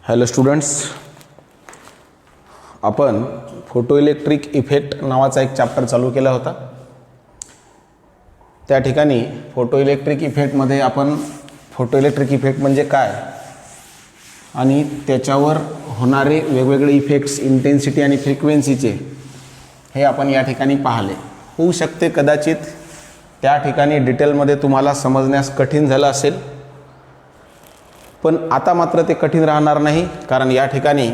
Hello students, आपण photo electric effect नावाचा एक चॅप्टर चालू केला होता. त्या ठिकाणी फोटो इलेक्ट्रिक इफेक्टमध्ये आपण फोटो इलेक्ट्रिक इफेक्ट म्हणजे काय आणि त्याच्यावर होणारे वेगवेगळे इफेक्ट्स, इंटेन्सिटी आणि फ्रिक्वेन्सीचे हे आपण या ठिकाणी पाहिले. होऊ शकते कदाचित त्या ठिकाणी डिटेलमध्ये तुम्हाला समजण्यास कठीण झालं असेल, पण आता मात्र ते कठीण राहणार नाही, कारण या ठिकाणी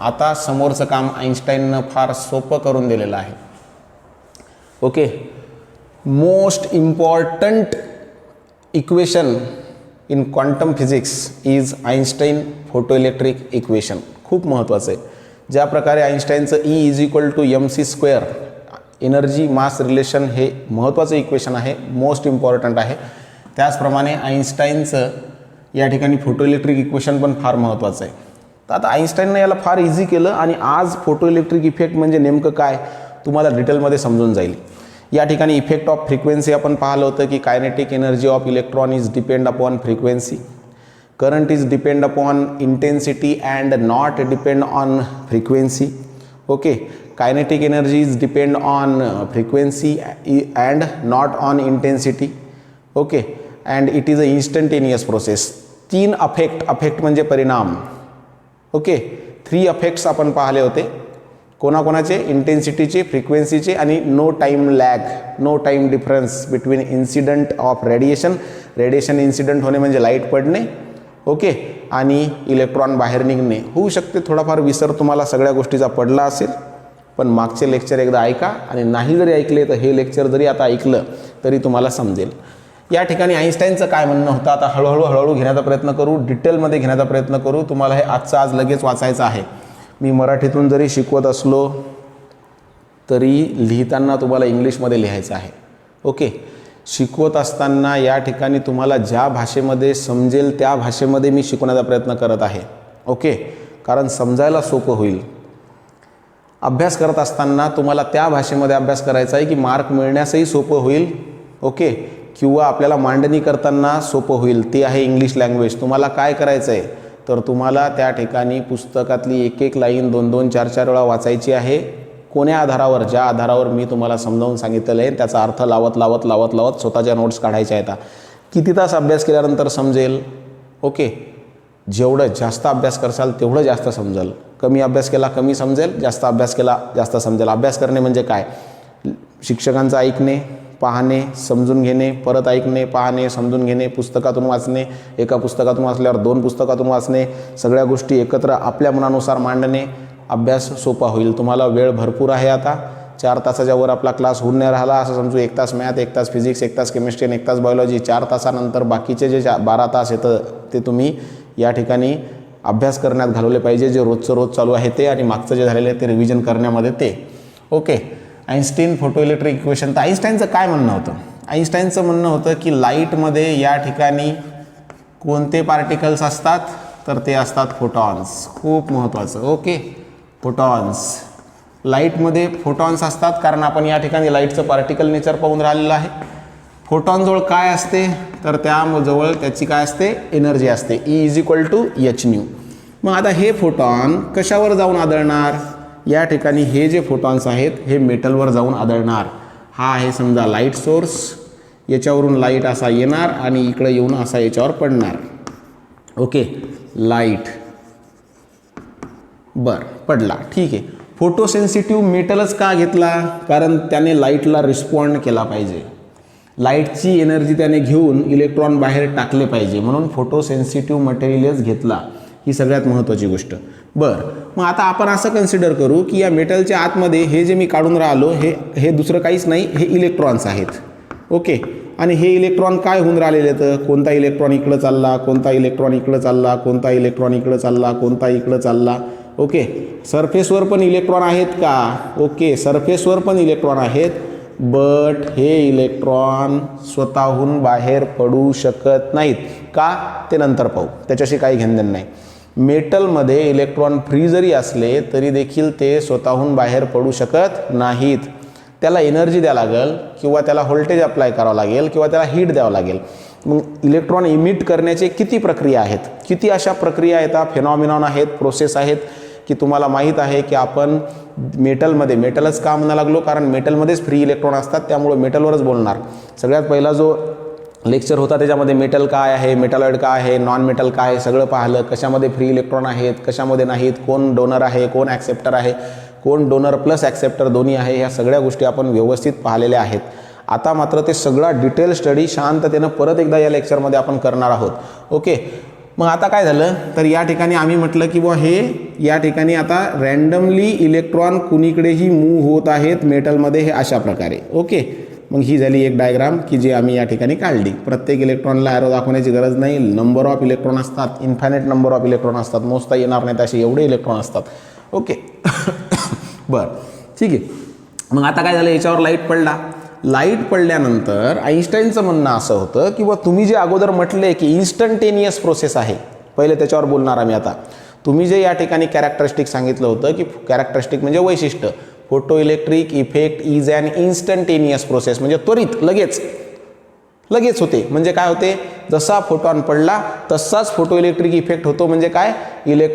आता समोरचं काम आईन्स्टाईननं फार सोपं करून दिलेलं आहे. Okay, most important equation in quantum physics is Einstein photo electric equation. खूप महत्त्वाचं आहे. ज्या प्रकारे आईन्स्टाईनचं E=mc², एनर्जी मास रिलेशन हे महत्त्वाचं इक्वेशन आहे, मोस्ट इम्पॉर्टंट आहे, त्याचप्रमाणे आईन्स्टाईनचं या ठिकाणी फोटो इलेक्ट्रिक इक्वेशन पण फार महत्त्वाचं आहे. तर आता आईन्स्टाईनने याला फार इझी केलं आणि आज फोटो इलेक्ट्रिक इफेक्ट म्हणजे नेमकं काय तुम्हाला डिटेलमध्ये समजून जाईल. या ठिकाणी इफेक्ट ऑफ फ्रिक्वेन्सी आपण पाहिलं होतं की kinetic energy of electron is depend upon frequency, current is depend upon intensity and not depend on frequency. Okay, kinetic energy is depend on frequency and not on intensity. Okay, and it is a instantaneous process. 3 affect म्हणजे परिणाम. Okay, 3 affects आपण पाहिले होते. कोणाकोणाचे? इंटेन्सिटीचे, फ्रिक्वेन्सीचे आणि no time lag, no time difference between incident of radiation incident होणे म्हणजे लाईट पडणे. ओके, आणि इलेक्ट्रॉन बाहेर निघणे. होऊ शकते थोडाफार विसर तुम्हाला सगळ्या गोष्टीचा पडला असेल, पण मागचे लेक्चर एकदा ऐका आणि नाही जरी ऐकले तर हे लेक्चर जरी आता ऐकलं तरी तुम्हाला समजेल. या ठिकाणी आईन्स्टाईनचं काय म्हणणं होतं आता हळूहळू घेण्याचा प्रयत्न करू, डिटेलमध्ये घेण्याचा प्रयत्न करू. तुम्हाला हे आजचं आज लगेच वाचायचं आहे. मी मराठीतून जरी शिकवत असलो तरी लिहिताना तुम्हाला इंग्लिशमध्ये लिहायचं आहे. ओके, शिकवत असताना या ठिकाणी तुम्हाला ज्या भाषेमध्ये समजेल त्या भाषेमध्ये मी शिकवण्याचा प्रयत्न करत आहे. ओके, कारण समजायला सोपं होईल. अभ्यास करत असताना तुम्हाला त्या भाषेमध्ये अभ्यास करायचा आहे की मार्क मिळण्यासही सोपं होईल. ओके, किंवा आपल्याला मांडणी करताना सोपं होईल, ती आहे इंग्लिश लँग्वेज. तुम्हाला काय करायचं आहे तर तुम्हाला त्या ठिकाणी पुस्तकातली एक लाईन 2-2, 4-4 वेळा वाचायची आहे. कोण्या आधारावर? ज्या आधारावर मी तुम्हाला समजावून सांगितलेलं आहे त्याचा अर्थ लावत स्वतःच्या नोट्स काढायच्या आहेत. किती तास अभ्यास केल्यानंतर समजेल? ओके, जेवढं जास्त अभ्यास करसाल तेवढं जास्त समजेल. कमी अभ्यास केला कमी समजेल, जास्त अभ्यास केला जास्त समजेल. अभ्यास करणे म्हणजे काय? शिक्षकांचं ऐकणे, पाहणे, समजून घेणे, परत ऐकणे, पाहणे, समजून घेणे, पुस्तकातून वाचणे, एका पुस्तकातून वाचल्यावर 2 पुस्तकातून वाचणे, सगळ्या गोष्टी एकत्र आपल्या मनानुसार मांडणे. अभ्यास सोपा होईल. तुम्हाला वेळ भरपूर आहे. आता 4 तासाच्या वर आपला क्लास होऊन नाही राहिला असं समजू. 1 तास मॅथ, 1 तास फिजिक्स, 1 तास केमिस्ट्री आणि 1 तास बायोलॉजी. 4 तासानंतर बाकीचे जे 12 तास येतं ते तुम्ही या ठिकाणी अभ्यास करण्यात घालवले पाहिजे. जे रोजचं रोज चालू आहे ते आणि मागचं जे झालेलं आहे ते रिव्हिजन करण्यामध्ये ते. Okay, Einstein photo electric equation. तर आईन्स्टाईनचं काय म्हणणं होतं? आईन्स्टाईनचं म्हणणं होतं की लाईटमध्ये या ठिकाणी कोणते पार्टिकल्स असतात तर ते असतात फोटॉन्स. खूप महत्त्वाचं. Okay, photons. लाईटमध्ये फोटॉन्स असतात कारण आपण या ठिकाणी लाईटचं पार्टिकल नेचर पाहून राहिलेलं आहे. फोटॉनजवळ काय असते तर त्याजवळ त्याची काय असते? एनर्जी असते. E=hν. मग आता हे फोटॉन कशावर जाऊन आदळणार? या ठिकाणी हे जे फोटॉन्स आहेत हे मेटलवर जाऊन आदळणार. हा आहे समजा लाईट सोर्स, याच्यावरून लाईट असा येणार आणि इकडे येऊन असा याच्यावर पडणार. ओके, लाईट पडला. ठीक आहे. फोटोसेन्सिटिव्ह मेटलच का घेतला? कारण त्याने लाईटला रिस्पॉन्ड केला पाहिजे. लाईटची एनर्जी त्याने घेऊन इलेक्ट्रॉन बाहेर टाकले पाहिजे, म्हणून फोटोसेन्सिटिव्ह मटेरियलच घेतला. ही सगळ्यात महत्त्वाची गोष्ट. मग आता आपण असं कन्सिडर करू की या मेटलच्या आतमध्ये हे जे मी काढून राहिलो हे दुसरं काहीच नाही, हे इलेक्ट्रॉन्स आहेत. ओके, आणि हे इलेक्ट्रॉन काय होऊन राहिलेले आहेत? कोणता इलेक्ट्रॉन इकडं चालला, कोणता इलेक्ट्रॉन इकडं चालला, कोणता इलेक्ट्रॉन इकडं चालला, कोणता इकडं चालला. ओके, सरफेसवर पण इलेक्ट्रॉन आहेत का? ओके, सरफेसवर पण इलेक्ट्रॉन आहेत, बट हे इलेक्ट्रॉन स्वतःहून बाहेर पडू शकत नाहीत. का? ते नंतर पाहू, त्याच्याशी काही घेणं नाही. मेटलमध्ये इलेक्ट्रॉन फ्री जरी असले तरी देखील ते स्वतःहून बाहेर पडू शकत नाहीत. त्याला एनर्जी द्यावं लागेल किंवा त्याला व्होल्टेज अप्लाय करावं लागेल किंवा त्याला हीट द्यावं लागेल. मग इलेक्ट्रॉन इमिट करण्याचे किती प्रक्रिया आहेत, किती अशा प्रक्रिया येतात, फेनॉमिनॉन आहेत, प्रोसेस आहेत की तुम्हाला माहीत आहे की आपण मेटलमध्ये, मेटलच का म्हणा लागलो कारण मेटलमध्येच फ्री इलेक्ट्रॉन असतात, त्यामुळे मेटलवरच बोलणार. सगळ्यात पहिला जो लेक्चर होता त्याच्यामध्ये मेटल काय आहे, मेटलॉइड काय आहे, नॉन मेटल काय आहे सगळं पाहिलं, कशामध्ये फ्री इलेक्ट्रॉन आहेत कशामध्ये नाहीत, कोण डोनर आहे कोण ॲक्सेप्टर आहे, कोण डोनर प्लस ॲक्सेप्टर दोन्ही आहे, ह्या सगळ्या गोष्टी आपण व्यवस्थित पाहिलेल्या आहेत. आता मात्र ते सगळा डिटेल स्टडी शांततेनं परत एकदा या लेक्चरमध्ये आपण करणार आहोत. ओके, मग आता काय झालं तर या ठिकाणी आम्ही म्हटलं की बुवा हे या ठिकाणी आता रँडमली इलेक्ट्रॉन कुणीकडेही मूव्ह होत आहेत मेटलमध्ये, हे अशा प्रकारे. ओके, मग ही झाली एक डायग्राम की जी आम्ही या ठिकाणी काढली. प्रत्येक इलेक्ट्रॉनला ॲरो दाखवण्याची गरज नाही, नंबर ऑफ इलेक्ट्रॉन असतात, इन्फायनाईट नंबर ऑफ इलेक्ट्रॉन असतात, मोजता येणार नाहीत असे एवढे इलेक्ट्रॉन असतात. ओके बरं ठीक आहे. मग आता काय झालं, याच्यावर लाईट पडला. लाईट पडल्यानंतर आईन्स्टाईनचं म्हणणं असं होतं की बा तुम्ही जे अगोदर म्हटले की इन्स्टंटेनियस प्रोसेस आहे, पहिले त्याच्यावर बोलणार आम्ही. आता तुम्ही जे या ठिकाणी कॅरेक्टरिस्टिक सांगितलं होतं की कॅरेक्टरिस्टिक म्हणजे वैशिष्ट्य, photo electric effect is an instantaneous process, म्हणजे त्वरित लगेच होते. म्हणजे काय होते, जसा फोटॉन पडला तसाच फोटो इलेक्ट्रिक इफेक्ट होतो. म्हणजे काय,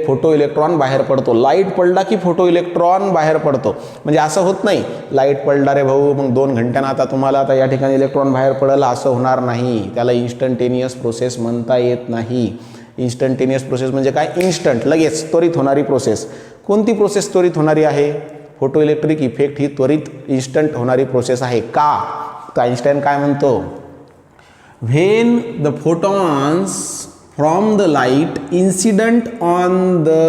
फोटो इलेक्ट्रॉन बाहेर पडतो. लाईट पडला की फोटो इलेक्ट्रॉन बाहेर पडतो. म्हणजे असं होत नाही लाईट पडला रे भाऊ मग 2 घंट्यानं आता तुम्हाला आता या ठिकाणी इलेक्ट्रॉन बाहेर पडलं, असं होणार नाही. त्याला इन्स्टंटेनियस प्रोसेस म्हणता येत नाही. इन्स्टंटेनियस प्रोसेस म्हणजे काय, इन्स्टंट लगेच त्वरित होणारी प्रोसेस. कोणती प्रोसेस त्वरित होणारी आहे, फोटो इलेक्ट्रिक इफेक्ट ही त्वरित इन्स्टंट होणारी प्रोसेस आहे. का, तर आईन्स्टाईन काय म्हणतो, when the photons from the light incident on the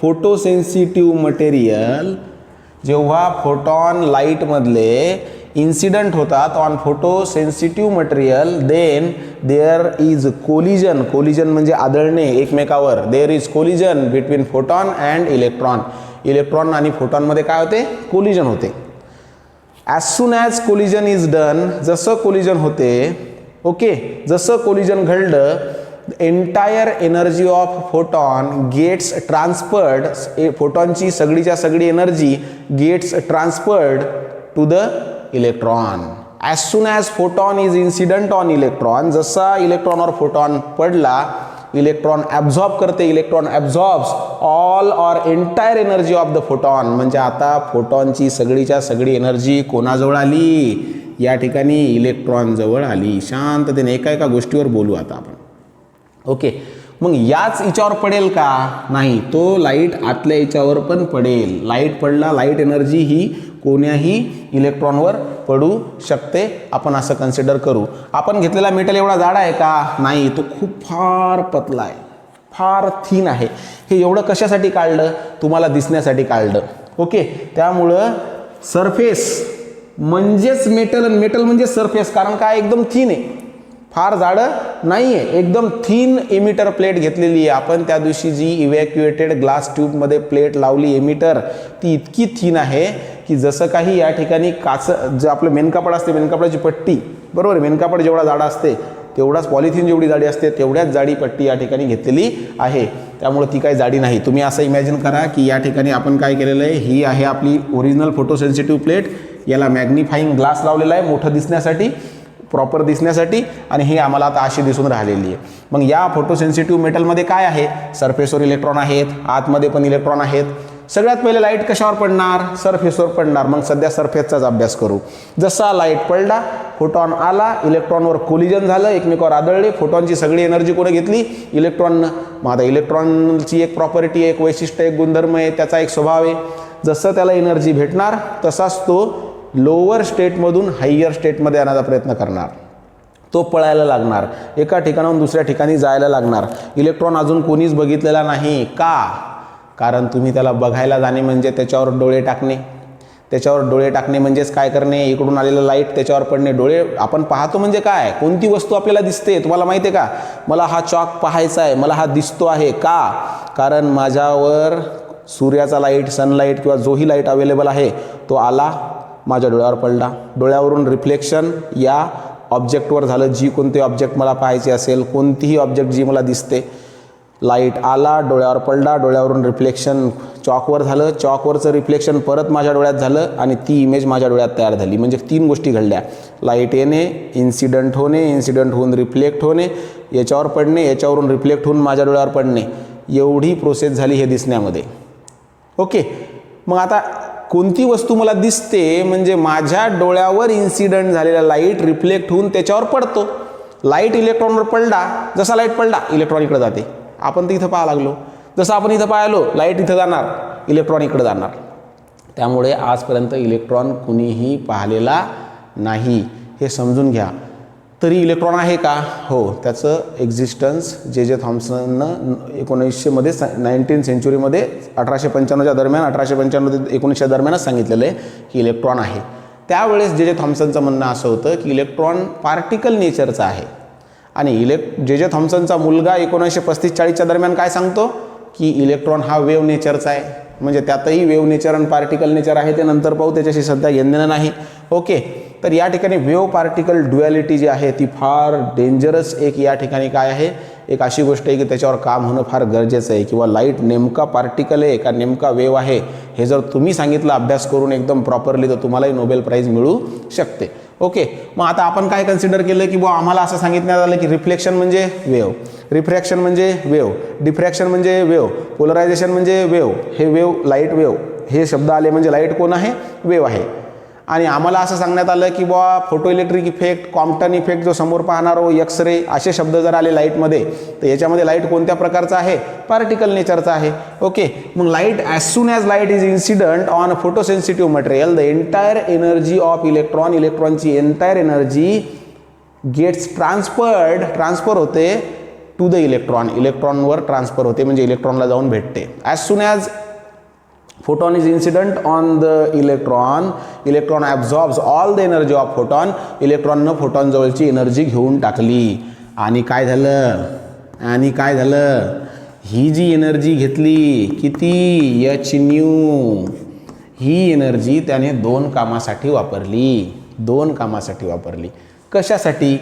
photosensitive material, जेव्हा फोटॉन लाईटमधले इन्सिडंट होतात on photosensitive material, then there is collision म्हणजे आदळणे एकमेकावर. There is collision between photon and electron. Electron आणि फोटॉनमध्ये काय होते, कोलिजन होते. As soon as collision is done, जसं कोलिजन होते, ओके, जसं कोलिजन घडलं, entire energy of photon gets transferred, फोटॉनची सगळीच्या सगळी energy gets transferred to the electron. As soon as photon is incident on electron, जसा इलेक्ट्रॉनवर फोटॉन पडला, इलेक्ट्रॉन ॲब्झॉर्ब करते, electron absorbs all or entire energy of the photon. म्हणजे आता फोटॉनची सगळीच्या सगळी एनर्जी कोणाजवळ आली, या ठिकाणी इलेक्ट्रॉन जवळ आली. शांततेने एका गोष्टीवर बोलू आता आपण. ओके, मग याच याच्यावर पडेल का, नाही, तो लाईट आतल्या याच्यावर पण पडेल. लाईट पडला, लाईट एनर्जी ही कोण्याही इलेक्ट्रॉनवर पडू शकते, आपण असं कन्सिडर करू. आपण घेतलेला मेटल एवढा जाडा आहे का, नाही, तो खूप फार पतला आहे, फार थिन आहे. हे एवढं कशासाठी काढलं, तुम्हाला दिसण्यासाठी काढलं. ओके, त्यामुळं सरफेस म्हणजेच मेटल, आणि मेटल म्हणजे सरफेस, कारण काय एकदम थिन आहे, फार जाडं नाही आहे, एकदम थिन एमिटर प्लेट घेतलेली आहे आपण. त्या दिवशी जी इव्हॅक्युएटेड ग्लास ट्यूबमध्ये प्लेट लावली एमिटर, ती इतकी थिन आहे की जसं काही या ठिकाणी काच, जे आपलं मेनकापड असते, मेनकापडाची पट्टी, बरोबर, मेनकापड जेवढा जाडा असते तेवढाच पॉलिथिन जेवढी जाडी असते तेवढ्याच जाडी पट्टी या ठिकाणी घेतलेली आहे. त्यामुळे ती काही जाडी नाही. तुम्ही असं इमॅजिन करा की या ठिकाणी आपण काय केलेलं आहे, ही आहे आपली ओरिजिनल फोटोसेन्सिटिव्ह प्लेट, याला मॅग्निफाईंग ग्लास लावलेला आहे मोठं दिसण्यासाठी, प्रॉपर दिसण्यासाठी, आणि ही आम्हाला आता अशी दिसून राहिलेली आहे. मग या फोटोसेन्सिटिव्ह मेटलमध्ये काय आहे, सरफेसवर इलेक्ट्रॉन आहेत, आतमध्ये पण इलेक्ट्रॉन आहेत. सगळ्यात पहिले लाईट कशावर पडणार, सरफेसवर पडणार. मग सध्या सरफेसचाच अभ्यास करू. जसा लाईट पडला, फोटॉन आला, इलेक्ट्रॉनवर कोलिजन झालं, एकमेकावर आदळले, फोटॉनची सगळी एनर्जी कोणी घेतली, इलेक्ट्रॉननं. मग आता इलेक्ट्रॉनची एक प्रॉपर्टी, एक वैशिष्ट्य, एक गुणधर्म आहे, त्याचा एक स्वभाव आहे. जसं त्याला एनर्जी भेटणार तसाच तो लोअर स्टेटमधून हायर स्टेटमध्ये आणण्याचा प्रयत्न करणार. तो पळायला लागणार, एका ठिकाणाहून दुसऱ्या ठिकाणी जायला लागणार. इलेक्ट्रॉन अजून कोणीच बघितलेला नाही. का, कारण तुम्ही त्याला बघायला जाणे म्हणजे त्याच्यावर डोळे टाकणे. त्याच्यावर डोळे टाकणे म्हणजेच काय करणे, इकडून आलेलं लाईट त्याच्यावर पडणे. डोळे आपण पाहतो म्हणजे काय, कोणती वस्तू आपल्याला दिसते तुम्हाला माहिती आहे का, मला हा चॉक पाहायचा आहे, मला हा दिसतो आहे. का, कारण माझ्यावर सूर्याचा लाईट, सनलाईट किंवा जोही लाईट अवेलेबल आहे तो आला, माझ्या डोळ्यावर पडला, डोळ्यावरून रिफ्लेक्शन या ऑब्जेक्टवर झालं. जी कोणते ऑब्जेक्ट मला पाहायचे असेल, कोणतीही ऑब्जेक्ट जी मला दिसते, लाईट आला, डोळ्यावर पडला, डोळ्यावरून रिफ्लेक्शन चॉकवर झालं, चॉकवरचं रिफ्लेक्शन परत माझ्या डोळ्यात झालं, आणि ती इमेज माझ्या डोळ्यात तयार झाली. म्हणजे 3 गोष्टी घडल्या. लाईट येणे, इन्सिडंट होणे, इन्सिडंट होऊन रिफ्लेक्ट होणे, याच्यावर पडणे, याच्यावरून रिफ्लेक्ट होऊन माझ्या डोळ्यावर पडणे, एवढी प्रोसेस झाली हे दिसण्यामध्ये. ओके, मग आता कोणती वस्तू मला दिसते म्हणजे माझ्या डोळ्यावर इन्सिडंट झालेला लाईट रिफ्लेक्ट होऊन त्याच्यावर पडतो. लाईट इलेक्ट्रॉनवर पडला, जसा लाईट पडला इलेक्ट्रॉन इकडे जाते. आपण तर इथं पाहा लागलो, जसं आपण इथं पाहिलो लाईट इथं जाणार, इलेक्ट्रॉन इकडे जाणार. त्यामुळे आजपर्यंत इलेक्ट्रॉन कुणीही पाहिलेला नाही, हे समजून घ्या. तरी इलेक्ट्रॉन आहे का? हो, त्याचं एक्झिस्टन्स जे थॉम्सननं 1900 सेंचुरीमध्ये 1895च्या दरम्यान 1895 ते 1900 दरम्यानच सांगितलेलं आहे की इलेक्ट्रॉन आहे. त्यावेळेस जे थॉम्सनचं म्हणणं असं होतं की इलेक्ट्रॉन पार्टिकल नेचरचा आहे. आणि जे थॉम्सनचा मुलगा 1935-40च्या दरम्यान काय सांगतो की इलेक्ट्रॉन हा वेव्ह नेचरचा आहे. म्हणजे त्यातही वेव्ह नेचर आणि पार्टिकल नेचर आहे, ते नंतर पाहू, त्याच्याशी सध्या घेणं नाही. ओके, तर या ठिकाणी वेव्ह पार्टिकल ड्युॲलिटी जी आहे ती फार डेंजरस एक या ठिकाणी काय आहे, एक अशी गोष्ट आहे की त्याच्यावर काम होणं फार गरजेचं आहे. किंवा लाईट नेमका पार्टिकल आहे का नेमका वेव्ह आहे, हे जर तुम्ही सांगितलं अभ्यास करून एकदम प्रॉपरली, तर तुम्हालाही नोबेल प्राईज मिळू शकते. ओके, मग आता आपण काय कन्सिडर केलं की बुवा आम्हाला असं सांगितण्यात आलं की रिफ्लेक्शन म्हणजे वेव्ह, रिफ्रॅक्शन म्हणजे वेव्ह, डिफ्रॅक्शन म्हणजे वेव्ह, पोलरायझेशन म्हणजे वेव्ह. हे वेव्ह, लाईट वेव्ह हे शब्द आले म्हणजे लाईट कोण आहे? वेव्ह आहे. आणि आम्हाला असं सांगण्यात आलं की बुवा photo electric effect, Compton effect जो समोर पाहणार हो, एक्स रे, असे शब्द जर आले लाईटमध्ये, तर याच्यामध्ये लाईट कोणत्या प्रकारचा आहे? पार्टिकल नेचरचा आहे. ओके, मग light as soon as light is incident on photosensitive material, the entire energy of electron, इलेक्ट्रॉनची एंटायर एनर्जी गेट्स ट्रान्सफर होते टू द इलेक्ट्रॉन, इलेक्ट्रॉनवर ट्रान्सफर होते, म्हणजे इलेक्ट्रॉनला जाऊन भेटते. As soon as photon is incident on the electron absorbs all the energy of photon, इलेक्ट्रॉननं photon जवळची एनर्जी घेऊन टाकली. आणि काय झालं, ही जी एनर्जी घेतली किती, h nu, ही एनर्जी त्याने दोन कामासाठी वापरली. कशासाठी?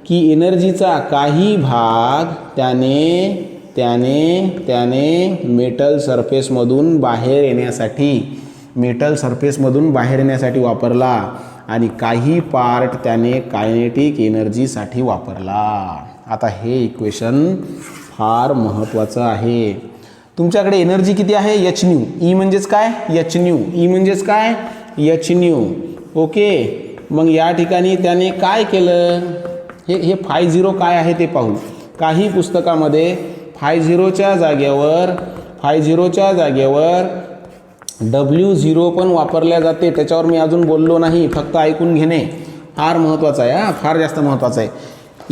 की एनर्जीचा काही भाग त्याने मेटल सरफेसमधून बाहेर येण्यासाठी वापरला, आणि काही पार्ट त्याने कायनेटिक एनर्जीसाठी वापरला. आता हे इक्वेशन फार महत्त्वाचं आहे. तुमच्याकडे एनर्जी किती आहे? h nu. E म्हणजेच काय? h nu. ओके, मग या ठिकाणी त्याने काय केलं, हे φ0 काय आहे ते पाहू. काही पुस्तकामध्ये φ0च्या जागेवर W0 पण वापरल्या जाते. त्याच्यावर मी अजून बोललो नाही, फक्त ऐकून घेणे फार महत्त्वाचं आहे, फार जास्त महत्त्वाचं आहे.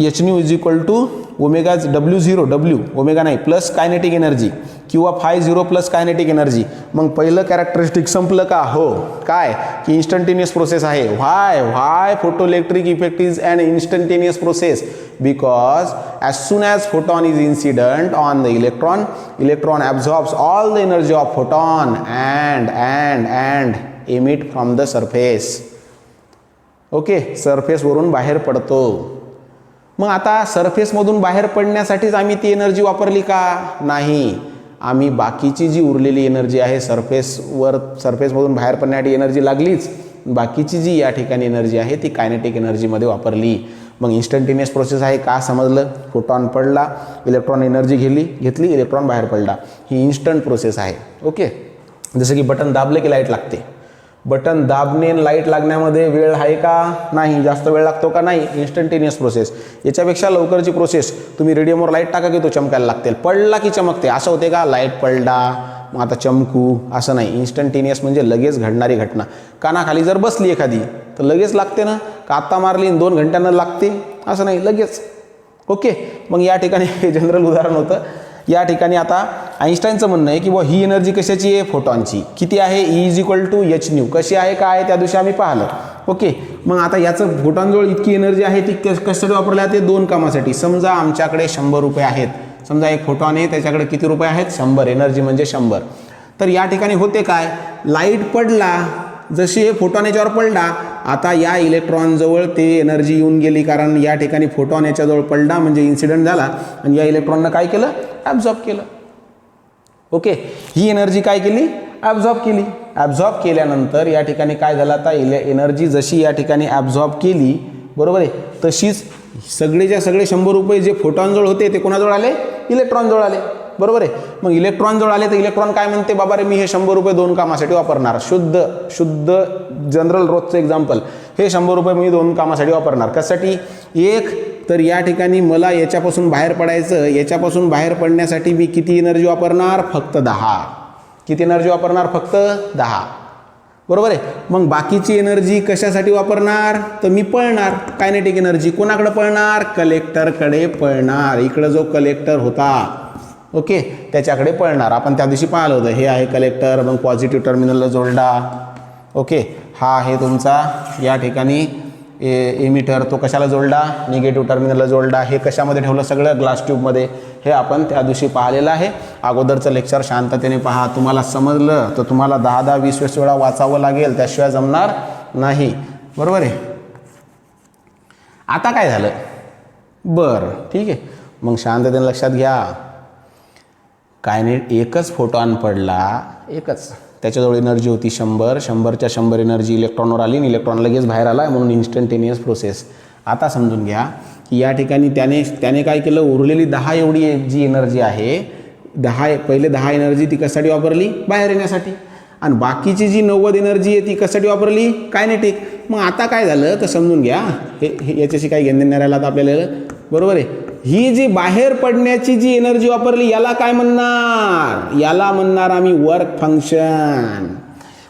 h nu is equal to omega W omega नाही प्लस कायनेटिक एनर्जी, किंवा φ0 प्लस कायनेटिक एनर्जी. मग पहिलं कॅरेक्टरिस्टिक संपलं का? हो, काय की इन्स्टंटेनियस प्रोसेस आहे. Why photo electric effect is an instantaneous process, because as soon as photon is incident on the electron absorbs all the energy of photon and emit from the surface. Okay, सरफेसवरून बाहेर पडतो. मग आता सरफेसमधून बाहेर पडण्यासाठीच आम्ही ती energy वापरली का? नाही, आम्ही बाकीची जी उरलेली एनर्जी आहे, सरफेसमधून बाहेर पडण्यासाठी एनर्जी लागलीच, बाकीची जी या ठिकाणी एनर्जी आहे ती कायनेटिक एनर्जीमध्ये वापरली. मग इन्स्टंटेनियस प्रोसेस आहे का समजलं? फोटॉन पडला, इलेक्ट्रॉन एनर्जी घेतली, इलेक्ट्रॉन बाहेर पडला, ही इन्स्टंट प्रोसेस आहे. ओके, जसं की बटन दाबले की लाईट लागते. बटन दाबणे लाईट लागण्यामध्ये वेळ आहे का? नाही. जास्त वेळ लागतो का? नाही. Instantaneous process. याच्यापेक्षा लवकरची प्रोसेस, तुम्ही रेडियमवर लाईट टाका की तो चमकायला लागते, पडला की चमकते. असं होते का? लाईट पडला मग आता चमकू, असं नाही. इन्स्टंटेनियस म्हणजे लगेच घडणारी घटना. कानाखाली जर बसली एखादी तर लगेच लागते ना, का आत्ता मारली 2 घंट्यानं लागते, असं नाही, लगेच. ओके, मग या ठिकाणी हे जनरल उदाहरण होतं. या ठिकाणी आता आईन्स्टाईनचं म्हणणं आहे की बुवा ही एनर्जी कशाची आहे? फोटॉनची. किती आहे? E is equal to h nu. कशी आहे, काय आहे, त्या दिवशी आम्ही पाहिलं. ओके, मग आता याचं फोटॉनजवळ इतकी एनर्जी आहे ती कशासाठी वापरल्या जाते? 2 कामासाठी. समजा आमच्याकडे 100 रुपये आहेत, समजा एक फोटॉन आहे, त्याच्याकडे किती रुपये आहेत? 100. एनर्जी म्हणजे 100. तर या ठिकाणी होते काय? लाईट पडला, जशी हे फोटॉन याच्यावर पडला, आता या इलेक्ट्रॉनजवळ ते एनर्जी येऊन गेली, कारण या ठिकाणी फोटॉन याच्याजवळ पडला म्हणजे इन्सिडेंट झाला, आणि या इलेक्ट्रॉननं काय केलं? ॲब्झॉर्ब केलं. ओके, ही एनर्जी काय केली? ॲब्झॉर्ब केली. ॲब्झॉर्ब केल्यानंतर या ठिकाणी काय झालं, आता एनर्जी जशी या ठिकाणी ॲब्झॉर्ब केली, बरोबर आहे, तशीच सगळेच्या सगळे 100 रुपये जे फोटॉनजवळ होते ते कोणाजवळ आले, इलेक्ट्रॉनजवळ आले, बरोबर आहे. मग इलेक्ट्रॉनजवळ आले तर इलेक्ट्रॉन काय म्हणते, बाबा रे मी हे 100 रुपये 2 कामासाठी वापरणार, शुद्ध जनरल रोजचं एक्झाम्पल, हे 100 रुपये मी 2 कामासाठी वापरणार. कशासाठी, एक तर या ठिकाणी मला याच्यापासून बाहेर पडायचं, याच्यापासून बाहेर पडण्यासाठी मी किती एनर्जी वापरणार, फक्त 10. किती एनर्जी वापरणार, फक्त 10, बरोबर आहे. मग बाकीची एनर्जी कशासाठी वापरणार, तर मी पळणार, कायनेटिक एनर्जी कोणाकडे पळणार, कलेक्टरकडे पळणार. इकडं जो कलेक्टर होता, ओके, त्याच्याकडे पळणार. आपण त्या दिवशी पाहिलं होतं, हे आहे कलेक्टर, मग पॉझिटिव्ह टर्मिनलला जोडला, ओके. हा आहे तुमचा या ठिकाणी एमिटर, तो कशाला जोडला, निगेटिव्ह टर्मिनलला जोडला. हे कशामध्ये ठेवलं, सगळं ग्लास ट्यूबमध्ये. हे आपण त्या दिवशी पाहिलेलं आहे. अगोदरचं लेक्चर शांततेने पहा, तुम्हाला समजलं तर तुम्हाला 10-10, 20-20 वेळा वाचावं लागेल, त्याशिवाय जमणार नाही, बरोबर आहे. आता काय झालं, बरं ठीक आहे, मग शांततेने लक्षात घ्या. एकच फोटॉन पडला, एकच, त्याच्याजवळ एनर्जी होती 100, 100च्या 100 एनर्जी इलेक्ट्रॉनवर आली आणि इलेक्ट्रॉन लगेच बाहेर आला, म्हणून इन्स्टंटेनियस प्रोसेस. आता समजून घ्या की या ठिकाणी त्याने काय केलं, उरलेली 10 एवढी जी एनर्जी आहे, पहिले 10 एनर्जी ती कशासाठी वापरली, बाहेर येण्यासाठी, आणि बाकीची जी 90 एनर्जी आहे ती कशासाठी वापरली, कायनेटिक. मग आता काय झालं तर समजून घ्या, हे याच्याशी काही घेणं नाही राहिलं आता आपल्याला, बरोबर आहे. ही जी बाहेर पडण्याची जी एनर्जी वापरली याला काय म्हणणार, याला म्हणणार आम्ही वर्क फंक्शन.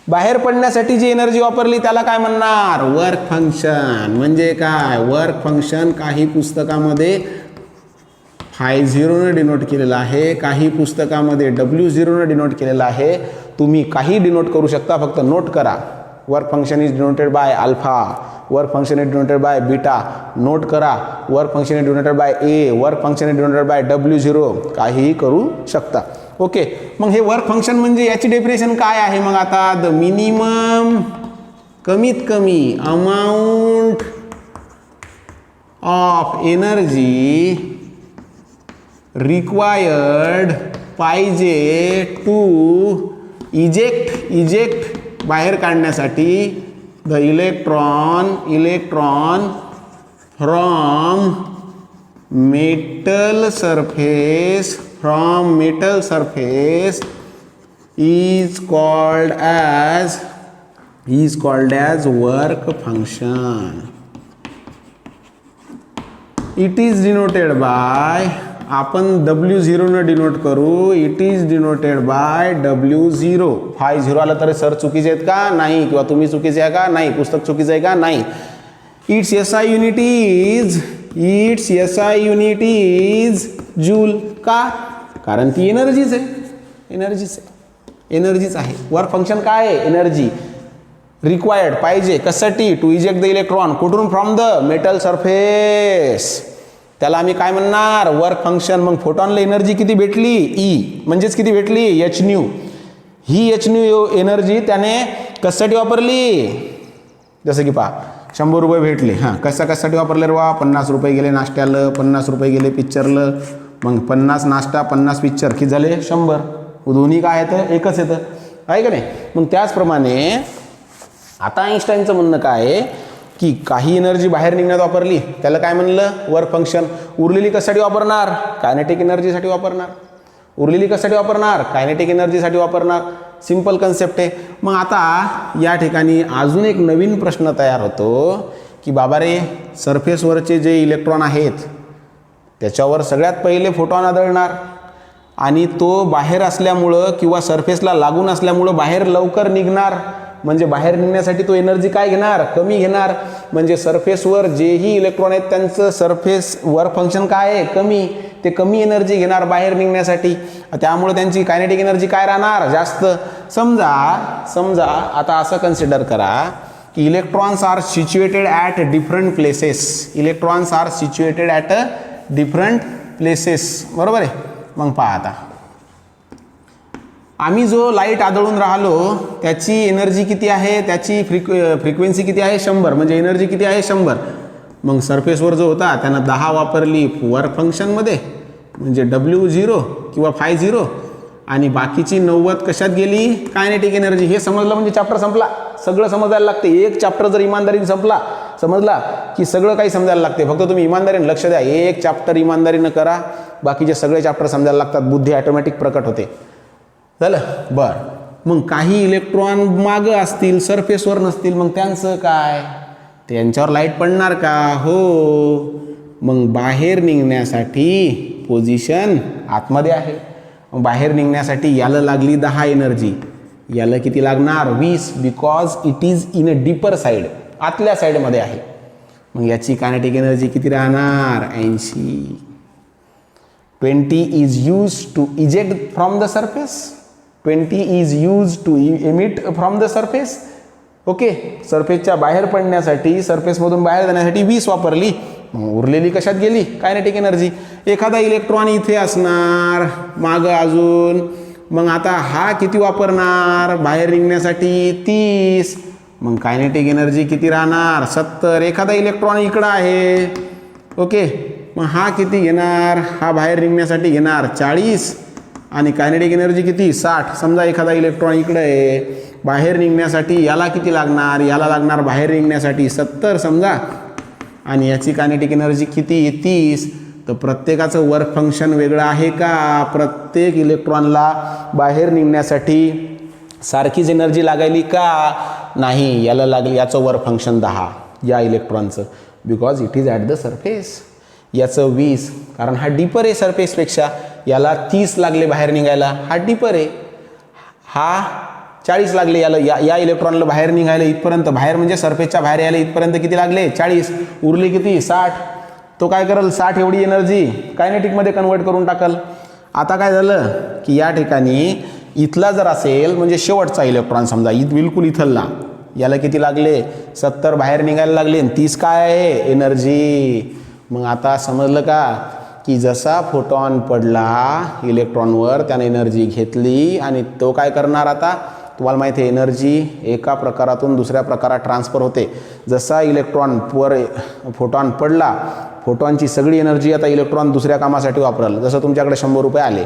बाहेर पडण्यासाठी जी एनर्जी वापरली त्याला काय म्हणणार, वर्क फंक्शन. म्हणजे काय, वर्क फंक्शन काही पुस्तकामध्ये φ0 डिनोट केलेलं आहे, काही पुस्तकामध्ये W0 डिनोट केलेलं आहे. तुम्ही काही डिनोट करू शकता, फक्त नोट करा. Work function is denoted by alpha, work function is denoted by beta, note करा. Work function is denoted by A, work function is denoted by W0, काहीही करू शकता, ओके. मग हे वर्क फंक्शन म्हणजे याची डेफिनेशन काय आहे, मग आता द मिनिमम, कमीत कमी अमाऊंट ऑफ एनर्जी रिक्वायर्ड पाहिजे टू इजेक्ट बाहेर काढण्यासाठी the electron from metal surface is called as work function. It is denoted by, आपण W0 न डिनोट करू, it is denoted by W0. φ0 आलं तर सर चुकीचे आहेत का, नाही, किंवा तुम्ही चुकीचे आहे का, नाही, पुस्तक चुकीचं आहे का, नाही. It's SI unit is joule. का, कारण ती एनर्जीच आहे. वर्क फंक्शन काय आहे, एनर्जी रिक्वायर्ड पाहिजे, कशासाठी, टू इजेक्ट द इलेक्ट्रॉन, कुठून, फ्रॉम द मेटल सरफेस. त्याला आम्ही काय म्हणणार, वर्क फंक्शन. मग फोटॉनला एनर्जी किती भेटली, ई, म्हणजेच किती भेटली, h-nu. ही h-nu एनर्जी त्याने कशासाठी वापरली, जसं की पहा 100 रुपये भेटले, हां, कशासाठी वापरले रे बा, 50 रुपये गेले नाश्त्याला, 50 रुपये गेले पिक्चरला, मग 50 नाश्ता 50 पिक्चर, किती झाले 100. दोन्ही काय येतं, एकच येतं, आहे का नाही. मग त्याचप्रमाणे आता आईन्स्टाईनचं म्हणणं काय आहे की काही एनर्जी बाहेर निघण्यात वापरली, त्याला काय म्हणलं, वर्क फंक्शन. उरलेली कशासाठी वापरणार, कायनेटिक एनर्जीसाठी वापरणार. उरलेली कशासाठी वापरणार, कायनेटिक एनर्जीसाठी वापरणार. सिंपल कन्सेप्ट आहे. मग आता या ठिकाणी अजून एक नवीन प्रश्न तयार होतो की बाबा रे, सरफेसवरचे जे इलेक्ट्रॉन आहेत त्याच्यावर सगळ्यात पहिले फोटॉन आदळणार, आणि तो बाहेर असल्यामुळं किंवा सरफेसला लागून असल्यामुळं बाहेर लवकर निघणार. म्हणजे बाहेर निघण्यासाठी तो एनर्जी काय घेणार, कमी घेणार. म्हणजे सरफेसवर जेही इलेक्ट्रॉन आहेत त्यांचं सरफेस वर्क फंक्शन काय आहे, कमी. ते कमी एनर्जी घेणार बाहेर निघण्यासाठी, त्यामुळे त्यांची कायनेटिक एनर्जी काय राहणार, जास्त. समजा आता असं कन्सिडर करा की electrons are situated at different places, बरोबर आहे. मग पहा आता, आम्ही जो लाईट आदळून राहिलो त्याची एनर्जी किती आहे, त्याची फ्रिक्वेन्सी किती आहे, 100. म्हणजे एनर्जी किती आहे, 100. मग सरफेसवर जो होता त्यानं 10 वापरली वर्क फंक्शनमध्ये, म्हणजे W0 किंवा φ0, आणि बाकीची 90 कशात गेली, कायनेटिक एनर्जी. हे समजलं म्हणजे चॅप्टर संपला. सगळं समजायला लागते. एक चॅप्टर जर इमानदारीने समजला की सगळं काही समजायला लागते. फक्त तुम्ही इमानदारीने लक्ष द्या. एक चॅप्टर इमानदारीनं करा, बाकीचे सगळे चॅप्टर समजायला लागतात. बुद्धी ऑटोमॅटिक प्रकट होते. झालं. बरं, मग काही इलेक्ट्रॉन मागं असतील, सरफेसवर नसतील, मग त्यांचं काय, त्यांच्यावर लाईट पडणार का? हो. मग बाहेर निघण्यासाठी पोझिशन आतमध्ये आहे. मग बाहेर निघण्यासाठी याला लागली 10 एनर्जी, याला किती लागणार 20, because it is in a deeper side, आतल्या साईडमध्ये आहे. मग याची कायनेटिक एनर्जी किती राहणार 80. 20 is use to eject from the surface, 20 is use to emit from the surface. Okay, सरफेसच्या बाहेर पडण्यासाठी, सरफेसमधून बाहेर जाण्यासाठी 20 वापरली. मग उरलेली कशात गेली, कायनेटिक एनर्जी. एखादा इलेक्ट्रॉन इथे असणार मागं अजून, मग आता हा किती वापरणार बाहेर निघण्यासाठी 30. मग कायनेटिक एनर्जी किती राहणार 70. एखादा इलेक्ट्रॉन इकडं आहे. ओके, मग हा किती घेणार, हा बाहेर निघण्यासाठी घेणार 40 आणि कायनेटिक एनर्जी किती 60. समजा एखादा इलेक्ट्रॉन इकडं आहे, बाहेर निघण्यासाठी याला किती लागणार, याला लागणार बाहेर निघण्यासाठी 70 समजा, आणि याची कायनेटिक एनर्जी किती 30. तर प्रत्येकाचं वर्क फंक्शन वेगळं आहे का? प्रत्येक इलेक्ट्रॉनला बाहेर निघण्यासाठी सारखीच एनर्जी लागायली का? नाही, याला लागली, याचं वर्क फंक्शन 10 या इलेक्ट्रॉनचं, because it is at the surface. याचं 20, कारण हा डीपर आहे सरफेसपेक्षा. याला 30 लागले बाहेर निघायला, हा डीपर आहे. हा 40 लागले याला, या इलेक्ट्रॉनला बाहेर निघायला इथपर्यंत, बाहेर म्हणजे सरफेसच्या बाहेर यायला इथपर्यंत किती लागले 40. उरली किती 60. तो काय करेल 60 एवढी एनर्जी कायनेटिकमध्ये कन्वर्ट करून टाकल. आता काय झालं की या ठिकाणी इथला जर असेल म्हणजे शेवटचा इलेक्ट्रॉन समजा बिलकुल इथला, याला किती लागले 70 बाहेर निघायला लागले, आणि 30 काय आहे एनर्जी. मग आता समजलं का की जसा फोटॉन पडला इलेक्ट्रॉनवर, त्याने एनर्जी घेतली आणि तो काय करणार, आता तुम्हाला माहिती आहे एनर्जी एका प्रकारातून दुसऱ्या प्रकारात ट्रान्सफर होते. जसा इलेक्ट्रॉनवर फोटॉन पडला, फोटॉनची सगळी एनर्जी आता इलेक्ट्रॉन दुसऱ्या कामासाठी वापरल. जसं तुमच्याकडे 100 रुपये आले,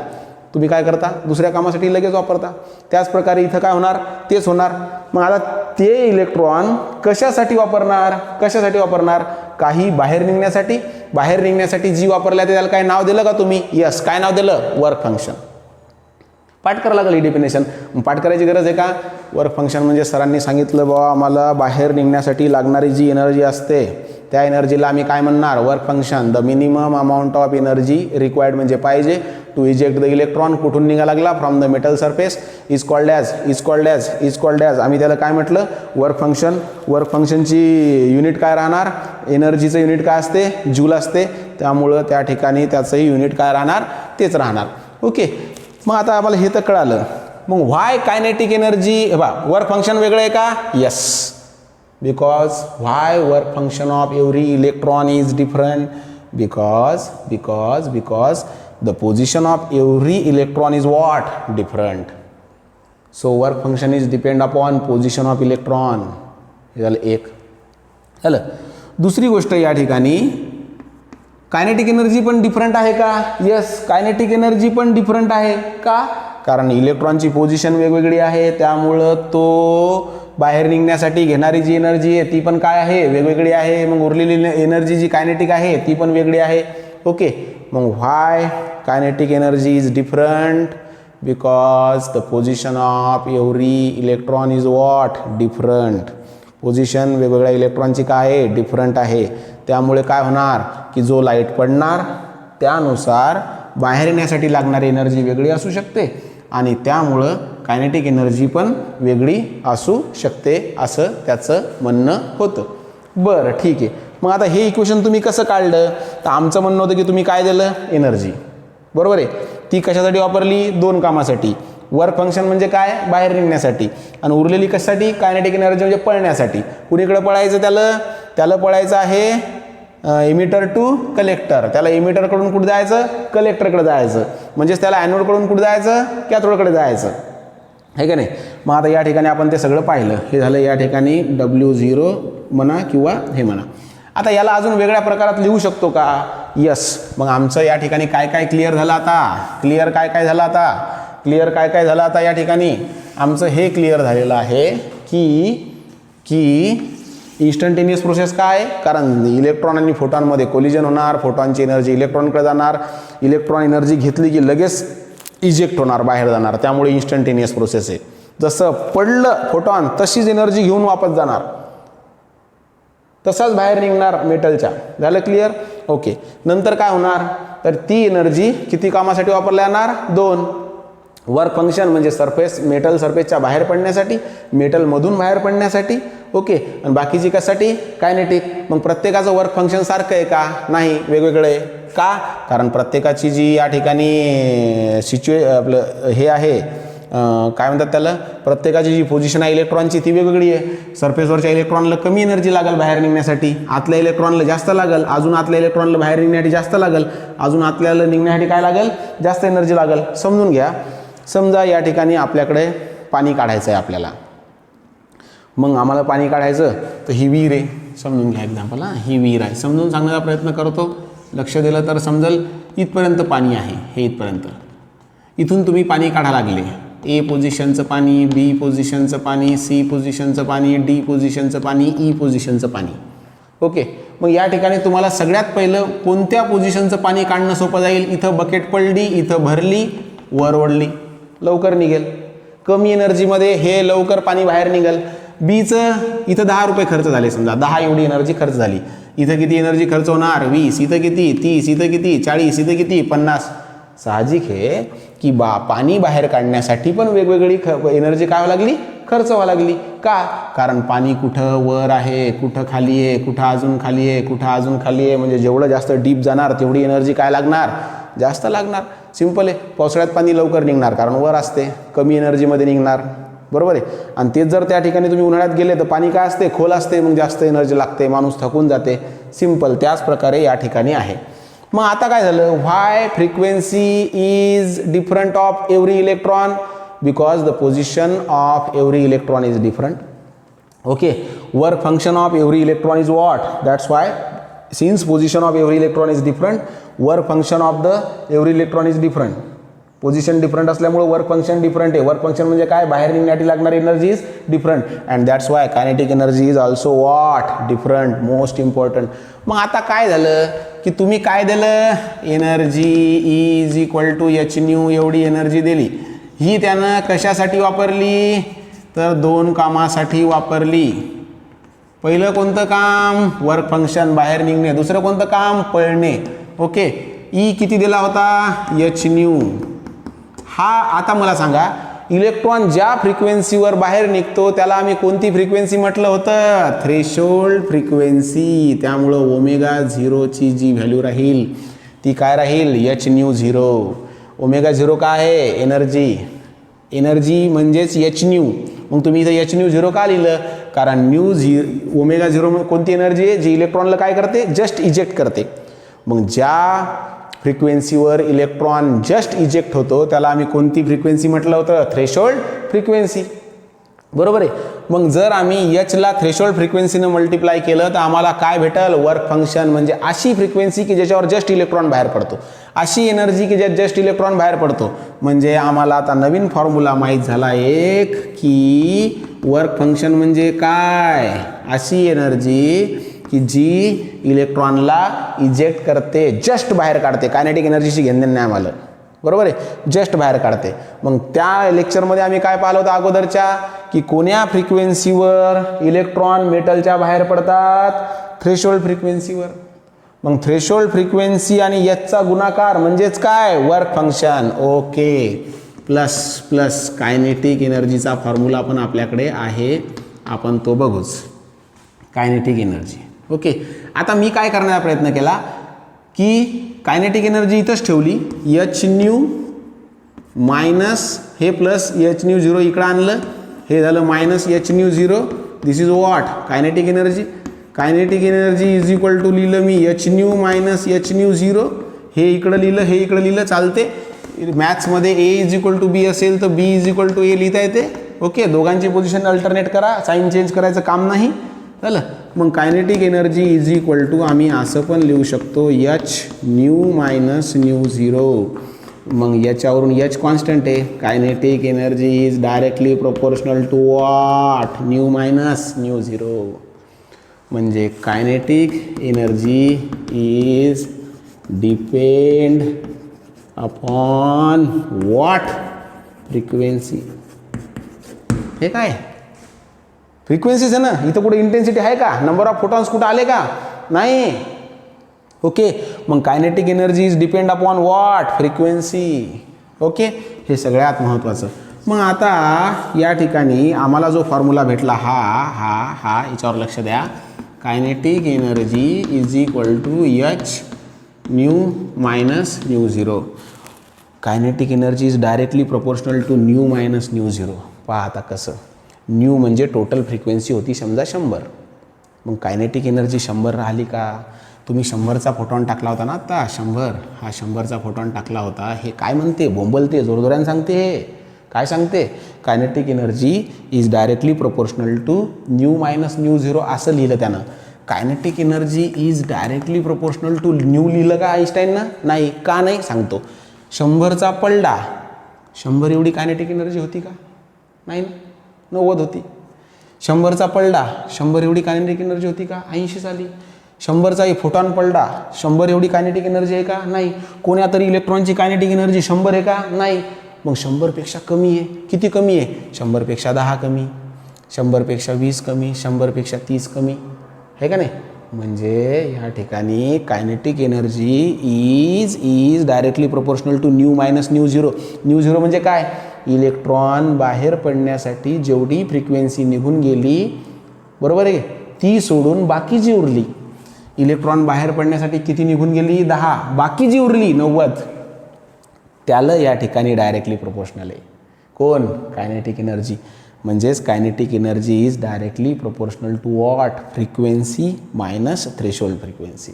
तुम्ही काय करता दुसऱ्या कामासाठी लगेच वापरता. त्याच प्रकारे इथं काय होणार, तेच होणार. मग आता ते इलेक्ट्रॉन कशासाठी वापरणार, काही बाहेर निघण्यासाठी. बाहेर निघण्यासाठी जी वापरल्या त्याला काय नाव दिलं का तुम्ही? यस, काय नाव दिलं, वर्क फंक्शन. पाठ करावं लागेल डेफिनेशन. पाठ करायची गरज आहे का? वर्क फंक्शन म्हणजे सरांनी सांगितलं बाबा आम्हाला बाहेर निघण्यासाठी लागणारी जी एनर्जी असते त्या एनर्जीला आम्ही काय म्हणणार, work function. The minimum amount of energy required म्हणजे पाहिजे टू इजेक्ट द इलेक्ट्रॉन. कुठून निघा लागला, from the metal surface. Is called as आम्ही त्याला काय म्हटलं, वर्क फंक्शन. वर्क फंक्शनची युनिट काय राहणार, एनर्जीचं युनिट काय असते, जूल असते. त्यामुळं त्या ठिकाणी त्याचंही युनिट काय राहणार, तेच राहणार. ओके, मग आता आम्हाला हे तर कळालं. मग व्हाय कायनेटिक एनर्जी, हे बा वर्क फंक्शन वेगळं आहे का? Yes, because why work function of every electron is different, because the position of every electron is what, different. So work function is depend upon position of electron. हे झालं एक. झालं. दुसरी गोष्ट या ठिकाणी कायनेटिक एनर्जी पण डिफरंट आहे का? यस, कायनेटिक एनर्जी पण डिफरंट आहे का? कारण इलेक्ट्रॉनची पोझिशन वेगवेगळी आहे, त्यामुळं तो बाहेर निघण्यासाठी घेणारी जी एनर्जी आहे ती पण काय आहे, वेगवेगळी आहे. मग उरलेली एनर्जी जी कायनेटिक आहे ती पण वेगळी आहे. ओके, मग why kinetic energy is different, because the position of every electron is what, different. Position वेगवेगळ्या इलेक्ट्रॉनची काय आहे, डिफरंट आहे. त्यामुळे काय होणार की जो लाईट पडणार त्यानुसार बाहेर येण्यासाठी लागणारी एनर्जी वेगळी असू शकते आणि त्यामुळं कायनेटिक एनर्जी पण वेगळी असू शकते, असं त्याचं म्हणणं होतं. बरं, ठीक आहे. मग आता हे इक्वेशन तुम्ही कसं काढलं, तर आमचं म्हणणं होतं की तुम्ही काय दिलं, एनर्जी. बरोबर आहे. ती कशासाठी वापरली, दोन कामासाठी. वर्क फंक्शन म्हणजे काय, बाहेर निघण्यासाठी, आणि उरलेली कशासाठी, कायनेटिक एनर्जी म्हणजे पळण्यासाठी. कुणीकडे पळायचं, त्याला पळायचं आहे इमिटर टू कलेक्टर. त्याला इमिटरकडून कुठं जायचं, कलेक्टरकडे जायचं. म्हणजेच त्याला ॲनोडकडून कुठं जायचं, कॅथोडकडे जायचं, आहे का नाही. मग आता या ठिकाणी आपण ते सगळं पाहिलं. हे झालं या ठिकाणी W0 म्हणा किंवा हे म्हणा. आता याला अजून वेगळ्या प्रकारात लिहू शकतो का? यस. मग आमचं या ठिकाणी काय काय क्लिअर झालं आता, काय झालं आता, क्लिअर काय काय झालं आता या ठिकाणी आमचं हे क्लिअर झालेलं आहे की इन्स्टंटेनियस प्रोसेस काय, कारण इलेक्ट्रॉन आणि फोटॉनमध्ये कोलिजन होणार, फोटॉनची एनर्जी इलेक्ट्रॉनकडे जाणार, इलेक्ट्रॉन एनर्जी घेतली की लगेच इजेक्ट होणार, बाहेर जाणार, त्यामुळे इन्स्टंटेनियस प्रोसेस आहे. जसं पडलं फोटॉन तशीच एनर्जी घेऊन वापस जाणार, तसाच बाहेर निघणार मेटलच्या. झालं क्लिअर? ओके. नंतर काय होणार तर ती एनर्जी किती कामासाठी वापरल्या जाणार? 2. वर्क फंक्शन म्हणजे सरफेस, मेटल सरफेसच्या बाहेर पडण्यासाठी, मेटलमधून बाहेर पडण्यासाठी. ओके. आणि बाकीची कशासाठी? कायनेटिक. मग प्रत्येकाचं वर्क फंक्शन सारखं आहे का? नाही, वेगवेगळं आहे. का? कारण प्रत्येकाची जी या ठिकाणी आपलं हे आहे काय म्हणतात त्याला, प्रत्येकाची जी पोझिशन आहे इलेक्ट्रॉनची ती वेगवेगळी आहे. सरफेसवरच्या इलेक्ट्रॉनला कमी एनर्जी लागेल बाहेर निघण्यासाठी, आतल्या इलेक्ट्रॉनला जास्त लागेल, अजून आतल्या इलेक्ट्रॉनला बाहेर निघण्यासाठी जास्त लागेल, अजून आतल्याला निघण्यासाठी काय लागेल? जास्त एनर्जी लागेल. समजून घ्या. समजा या ठिकाणी आपल्याकडे पाणी काढायचं आहे आपल्याला, मग आम्हाला पाणी काढायचं तर ही विहीर आहे, समजून घ्या एक्झाम्पल. ही विहीर आहे, समजून सांगण्याचा प्रयत्न करतो, लक्ष दिलं तर समजेल. इथपर्यंत पाणी आहे, हे इथपर्यंत. इथून तुम्ही पाणी काढा लागले, ए पोझिशनचं पाणी, बी पोझिशनचं पाणी, सी पोझिशनचं पाणी, डी पोझिशनचं पाणी, ई पोझिशनचं पाणी. ओके. मग या ठिकाणी तुम्हाला सगळ्यात पहिलं कोणत्या पोझिशनचं पाणी काढणं सोपं जाईल? इथं बकेट पडली, इथं भरली, वर ओढली, लवकर निघेल. कमी एनर्जीमध्ये हे लवकर पाणी बाहेर निघेल. बीचं इथं 10 रुपये खर्च झाले, समजा 10 एवढी एनर्जी खर्च झाली. इथं किती एनर्जी खर्च होणार? 20. इथं किती? 30. इथं किती? 40. इथं किती? 50. साहजिक आहे की पाणी बाहेर काढण्यासाठी पण वेगवेगळी एनर्जी काय लागली? खर्च व्हावं लागली. का? कारण पाणी कुठं वर आहे, कुठं खाली आहे, कुठं अजून खाली आहे, कुठं अजून खाली आहे, म्हणजे जेवढं जास्त डीप जाणार तेवढी एनर्जी काय लागणार? जास्त लागणार. सिंपल आहे. पावसाळ्यात पाणी लवकर निघणार कारण वर असते, कमी एनर्जीमध्ये निघणार, बरोबर आहे. आणि तेच जर त्या ठिकाणी तुम्ही उन्हाळ्यात गेले तर पाणी काय असते? खोल असते, मग जास्त एनर्जी लागते, माणूस थकून जाते. सिंपल. त्याच प्रकारे या ठिकाणी आहे. मग आता काय झालं? Why frequency is different of every electron? Because the position of every electron is different. Okay. Work function of every electron is what? That's why since position of every electron is different, work function of the every electron is different. Position different असल्यामुळे work function different आहे. Work function म्हणजे काय? बाहेर निघण्यासाठी लागणारी energy is different, and that's why kinetic energy is also what? Different. Most important. मग आता काय झालं की तुम्ही काय दिलं? Energy is equal to h nu एवढी एनर्जी दिली. ही त्यानं कशासाठी वापरली? तर 2 कामासाठी वापरली. पहिलं कोणतं काम? वर्क फंक्शन बाहेर निघणे. दुसरं कोणतं काम? पळणे. ओके. ई किती दिला होता? H new. हा आता मला सांगा, इलेक्ट्रॉन ज्या फ्रिक्वेन्सीवर बाहेर निघतो त्याला आम्ही कोणती फ्रिक्वेन्सी म्हटलं होतं? Threshold frequency. त्यामुळं ओमेगा 0ची जी व्हॅल्यू राहील ती काय राहील? H nu 0. ओमेगा 0 काय आहे? एनर्जी. एनर्जी म्हणजेच एच न्यू. मग तुम्ही इथं एच न्यू 0 का लिहिलं? कारण ओमेगा 0 कोणती एनर्जी आहे? जी इलेक्ट्रॉनला काय करते? जस्ट इजेक्ट करते. मग ज्या फ्रिक्वेन्सीवर इलेक्ट्रॉन जस्ट इजेक्ट होतो त्याला आम्ही कोणती फ्रिक्वेन्सी म्हटलं होतं? Threshold frequency. बरोबर आहे. मग जर आम्ही एचला थ्रेशोल्ड फ्रिक्वेन्सीनं मल्टिप्लाय केलं तर आम्हाला काय भेटेल? Work function. म्हणजे अशी फ्रिक्वेन्सी की ज्याच्यावर जस्ट इलेक्ट्रॉन बाहेर पडतो, अशी एनर्जी की ज्यात जस्ट इलेक्ट्रॉन बाहेर पडतो. म्हणजे आम्हाला आता नवीन फॉर्म्युला माहीत झाला एक की वर्क फंक्शन म्हणजे काय? अशी एनर्जी की जी इलेक्ट्रॉनला इजेक्ट करते, जस्ट बाहेर काढते. कायनेटिक एनर्जीशी घेणं नाही आम्हाला, बरोबर आहे. जस्ट बाहेर काढते. मग त्या लेक्चरमध्ये आम्ही काय पाहिलं होतं अगोदरच्या की कोण्या फ्रिक्वेन्सीवर इलेक्ट्रॉन मेटलच्या बाहेर पडतात? थ्रेशोल्ड फ्रिक्वेन्सीवर. मग थ्रेशोल्ड फ्रिक्वेन्सी आणि एचचा गुणाकार म्हणजेच काय? Work function. Okay. Plus plus kinetic एनर्जीचा फॉर्म्युला पण आपल्याकडे आहे, आपण तो बघूच. Kinetic energy. ओके. आता मी काय करण्याचा प्रयत्न केला की कायनेटिक एनर्जी इथंच ठेवली. एच न्यू मायनस हे प्लस एच न्यू 0 इकडं आणलं, हे झालं minus H nu 0. This is what? Kinetic energy. Kinetic energy is equal to लिहिलं मी H nu minus H nu 0. हे इकडं लिहिलं, हे इकडं लिहिलं, चालते. मॅथ्समध्ये A is equal to B असेल तर B is equal to A लिहिता येते. ओके. दोघांची पोझिशन अल्टरनेट करा, साईन चेंज करायचं काम नाही. झालं. मग kinetic energy is equal to आम्ही असं पण लिहू शकतो एच न्यू मायनस न्यू 0. मग याच्यावरून एच कॉन्स्टंट आहे. Kinetic energy is directly proportional to what, nu minus nu zero. म्हणजे kinetic energy is depend upon what, frequency. हे काय फ्रिक्वेन्सीज आहे ना, इथं कुठे इंटेन्सिटी आहे का, नंबर ऑफ फोटॉन्स कुठं आले का, नाही. ओके, मग kinetic energy is depend upon what, frequency. Okay, हे सगळ्यात महत्त्वाचं. मग आता या ठिकाणी आम्हाला जो फॉर्म्युला भेटला हा हा हा याच्यावर लक्ष द्या. Kinetic energy is equal to h nu minus nu zero. Kinetic energy is directly proportional to nu minus nu zero. पहा आता कसं, न्यू म्हणजे टोटल फ्रिक्वेन्सी होती समजा 100, मग कायनेटिक एनर्जी 100 राहिली का. तुम्ही 100चा फोटॉन टाकला होता ना आता, 100 हा 100चा फोटॉन टाकला होता. हे काय म्हणते, बोंबलते, जोरजोराने सांगते. हे काय सांगते, kinetic energy is directly proportional to nu minus nu zero असं लिहिलं त्यानं. Kinetic energy is directly proportional to nu लिहिलं का आईन्स्टाईननं, नाही. का नाही सांगतो. 100चा पलडा, 100 एवढी कायनेटिक एनर्जी होती का, नाही ना, 90 होती. 100चा पलडा, 100 एवढी कायनेटिक एनर्जी होती का, 80 झाली. 100चा फोटॉन पलडा, 100 एवढी कायनेटिक एनर्जी आहे का, नाही. कोण्या तरी इलेक्ट्रॉनची कायनेटिक एनर्जी 100 आहे का, नाही. मग 100पेक्षा कमी आहे. किती कमी आहे, 100पेक्षा 10 कमी, 100पेक्षा 20 कमी, 100पेक्षा 30 कमी, आहे का नाही. म्हणजे ह्या ठिकाणी kinetic energy is directly proportional to nu minus nu zero. Nu zero म्हणजे काय, इलेक्ट्रॉन बाहेर पडण्यासाठी जेवढी फ्रिक्वेन्सी निघून गेली, बरोबर आहे, ती सोडून बाकी जी उरली. इलेक्ट्रॉन बाहेर पडण्यासाठी किती निघून गेली, 10, बाकी जी उरली 90, त्याला या ठिकाणी डायरेक्टली प्रोपोर्शनल आहे. कोण, कायनेटिक एनर्जी. म्हणजेच kinetic energy is directly proportional to what, frequency minus threshold frequency.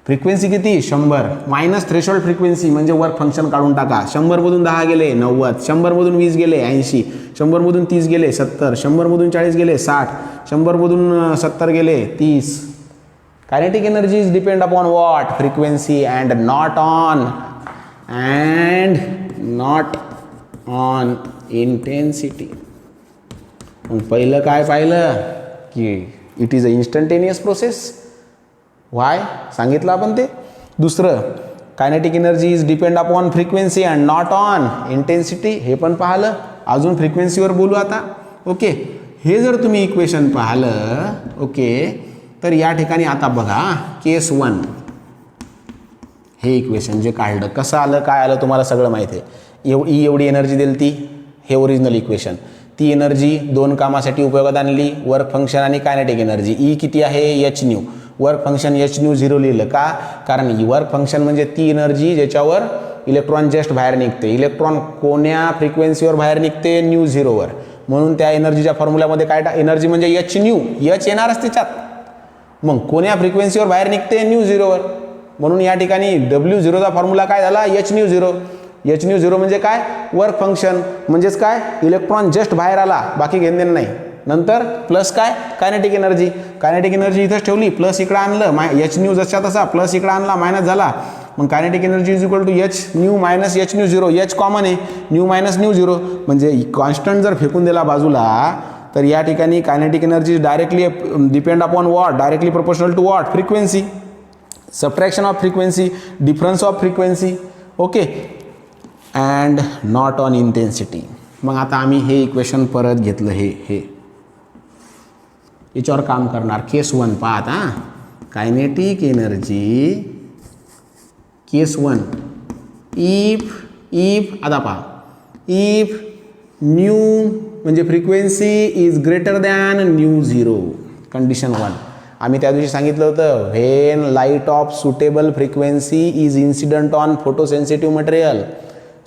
Frequency किती, 100 मायनस थ्रेशोल्ड फ्रिक्वेन्सी म्हणजे वर्क फंक्शन काढून टाका. 100मधून 10 गेले 90, 100मधून 20 गेले 80, 100मधून 30 गेले 70, 100मधून 40 गेले 60, 100मधून 70 गेले 30. Kinetic energy is depend upon what, frequency and not on intensity. मग पहिलं काय पाहिलं की it is a instantaneous process. Why सांगितलं आपण ते. दुसरं, kinetic energy is depend upon frequency and not on intensity, हे पण पाहिलं. अजून फ्रिक्वेन्सीवर बोलू आता. ओके, हे जर तुम्ही इक्वेशन पाहिलं, ओके, तर या ठिकाणी आता बघा केस 1 हे इक्वेशन जे काढलं, कसं आलं काय आलं तुम्हाला सगळं माहिती आहे. एवढी एनर्जी दिली ती, हे ओरिजिनल इक्वेशन. ती एनर्जी दोन कामासाठी उपयोगात आणली, वर्क फंक्शन आणि कायनेटिक एनर्जी. ई किती आहे, H new. Work function H nu 0 लिहिलं का, कारण वर्क फंक्शन म्हणजे ती एनर्जी ज्याच्यावर इलेक्ट्रॉन जस्ट बाहेर निघते. इलेक्ट्रॉन कोण्या फ्रिक्वेन्सीवर बाहेर निघते, न्यू 0वर. म्हणून त्या एनर्जीच्या फॉर्म्युल्यामध्ये काय एनर्जी म्हणजे एच न्यू, एच येणारच त्याच्यात. मग कोण्या फ्रिक्वेन्सीवर बाहेर निघते, न्यू 0वर. म्हणून या ठिकाणी W0चा फॉर्म्युला काय झाला, एच न्यू 0. एच न्यू 0 म्हणजे काय, वर्क फंक्शन. म्हणजेच काय, इलेक्ट्रॉन जस्ट बाहेर आला, बाकी घेणं नाही. नंतर प्लस काय, कायनेटिक एनर्जी. कायनेटिक एनर्जी इथंच ठेवली, प्लस इकडं आणलं, एच न्यू जसा तसा, प्लस इकडं आणला, मायनस झाला. मग kinetic energy is equal to h nu minus H nu 0. H common आहे, न्यू मायनस न्यू 0. म्हणजे कॉन्स्टंट जर फेकून दिला बाजूला, तर या ठिकाणी kinetic energy directly depend upon what, directly proportional to what, frequency. Subtraction of frequency, difference of frequency. Okay, and not on intensity. मग आता आम्ही हे इक्वेशन परत घेतलं, हे याच्यावर काम करणार. केस 1 पाहत. कायनेटिक एनर्जी केस 1, इफ आता पहा, इफ न्यू म्हणजे frequency is greater than nu 0. Condition 1 आम्ही त्या दिवशी सांगितलं होतं, when light of suitable frequency is incident on photosensitive material.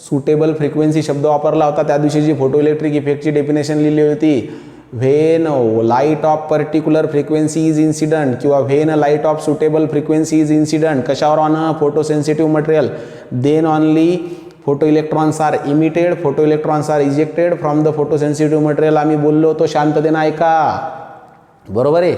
Suitable frequency शब्द वापरला होता त्या दिवशी, जी फोटो इलेक्ट्रिक इफेक्टची डेफिनेशन लिहिली होती. When light of particular frequency is incident, किंवा when light of suitable frequency is incident कशावर, on a photosensitive material, then only photo electrons are emitted, photo electrons are ejected from the photosensitive material. आम्ही बोललो होतो, शांततेनं ऐका, बरोबर आहे.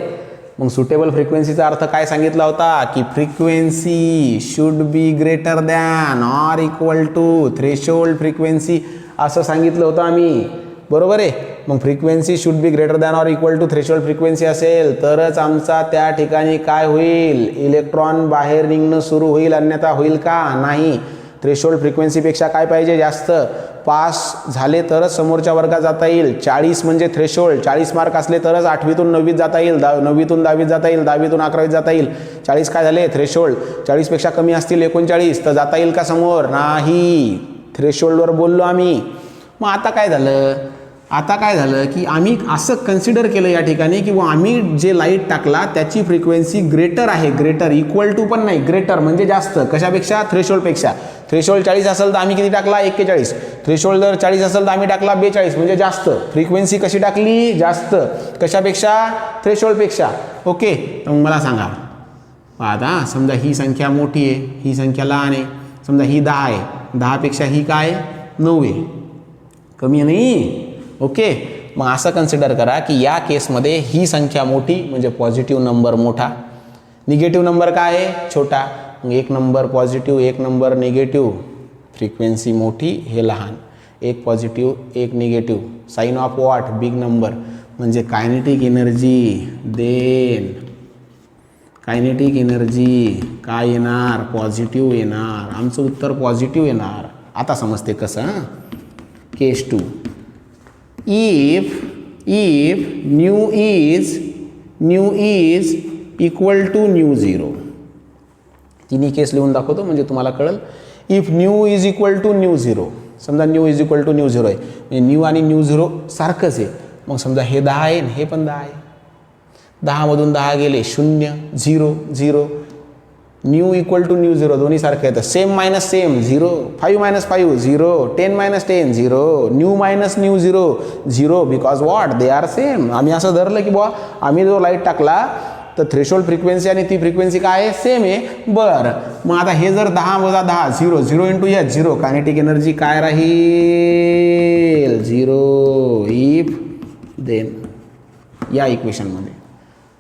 मग सुटेबल फ्रिक्वेन्सीचा अर्थ काय सांगितला होता की frequency should be greater than or equal to threshold frequency असं सांगितलं होतं आम्ही, बरोबर आहे. मग frequency should be greater than or equal to threshold frequency असेल तरच आमचा त्या ठिकाणी काय होईल, इलेक्ट्रॉन बाहेर निघणं सुरू होईल, अन्यथा होईल का नाही. थ्रेशोल्ड फ्रिक्वेन्सीपेक्षा काय पाहिजे, जास्त पास झाले तरच समोरच्या वर्गात जाता येईल. 40 म्हणजे थ्रेशोल्ड, 40 मार्क असले तरच 8वीतून 9वीत जाता येईल, 9वीतून 10वीत जाता येईल, 10वीतून 11वीत जाता येईल. 40 काय झाले थ्रेशोल्ड, 40पेक्षा कमी असतील 39 तर जाता येईल का समोर, नाही. थ्रेशोल्डवर बोललो आम्ही. मग आता काय झालं की आम्ही असं कन्सिडर केलं या ठिकाणी की आम्ही जे लाईट टाकला त्याची फ्रिक्वेन्सी ग्रेटर आहे, ग्रेटर इक्वल टू पण नाही, ग्रेटर म्हणजे जास्त, कशापेक्षा, थ्रेशोल्डपेक्षा. थ्रेशोल्ड 40 असेल तर आम्ही किती टाकला, 41. थ्रेशोल्ड जर 40 असेल तर आम्ही टाकला 42 म्हणजे जास्त. फ्रिक्वेन्सी कशी टाकली, जास्त, कशापेक्षा, थ्रेशोल्डपेक्षा. ओके. मग मला सांगा आता समजा ही संख्या मोठी आहे, ही संख्या लहान आहे, समजा ही 10 आहे, 10पेक्षा ही काय 9 आहे, कमी नाही. ओके. मग असं कन्सिडर करा की या केसमध्ये ही संख्या मोठी म्हणजे पॉझिटिव्ह नंबर मोठा, निगेटिव्ह नंबर काय आहे, छोटा. मग 1 number positive 1 number negative, frequency मोठी हे लहान, 1 positive 1 negative, sign of what, big number. म्हणजे kinetic energy then kinetic energy काय येणार, पॉझिटिव्ह येणार. आमचं उत्तर पॉझिटिव्ह येणार. आता समजते कसं. केस 2, if nu is equal to nu 0, तिन्ही केस लिहून दाखवतो म्हणजे तुम्हाला कळेल. If nu is equal to nu 0, समजा nu is equal to nu 0 आहे, म्हणजे न्यू आणि न्यू 0 सारखंच आहे. मग समजा हे 10 आहे हे पण 10 आहे, 10 मधून 10 गेले 0 0 0, न्यू इक्वल टू न्यू 0 दोन्ही सारखे आहेत. Same minus same 0, 5 minus 5 0, 10 minus 10 0, new minus nu 0 0, because what, they are same. आम्ही असं धरलं की बुवा आम्ही जो लाईट टाकला तर थ्रेशोल्ड फ्रिक्वेन्सी आणि ती फ्रिक्वेन्सी काय आहे, सेम आहे. बरं, मग आता हे जर 10 वजा 10 0 0 इंटू एच 0, कायनेटिक एनर्जी काय राहील 0. इफ देन या इक्वेशनमध्ये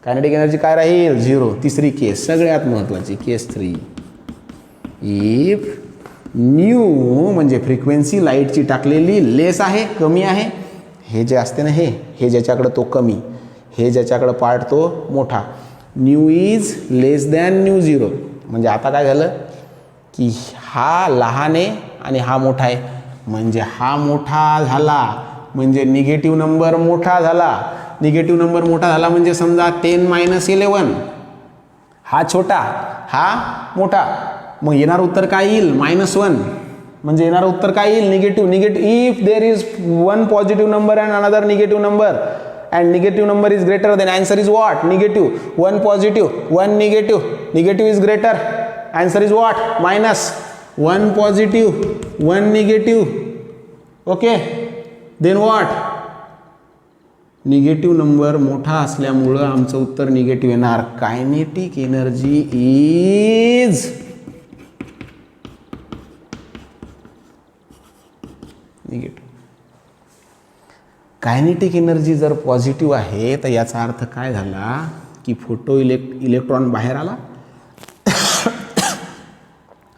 कायनेटिक एनर्जी काय राहील 0. तिसरी केस सगळ्यात महत्त्वाची, केस 3. इफ न्यू म्हणजे फ्रिक्वेन्सी लाईटची टाकलेली लेस आहे, कमी आहे, हे जे असते ना हे ज्याच्याकडं तो कमी, हे ज्याच्याकडं पार्ट तो मोठा. New is less than nu 0 म्हणजे आता काय झालं की हा लहान आहे आणि हा मोठा आहे, म्हणजे हा मोठा झाला म्हणजे निगेटिव्ह नंबर मोठा झाला. निगेटिव्ह नंबर मोठा झाला म्हणजे समजा 10 मायनस 11, हा छोटा हा मोठा, मग येणार उत्तर काय येईल -1. म्हणजे येणार उत्तर काय येईल negative. If there is one positive number and another negative number and negative number is greater then answer is what, negative. 1 positive 1 negative, negative is greater, answer is what, -1 positive 1 negative. okay, then what, negative number मोठा असल्यामुळं आमचं उत्तर negative येणार. Kinetic energy is negative. Kinetic energy जर positive आहे तर याचा अर्थ काय झाला की इलेक्ट्रॉन बाहेर आला,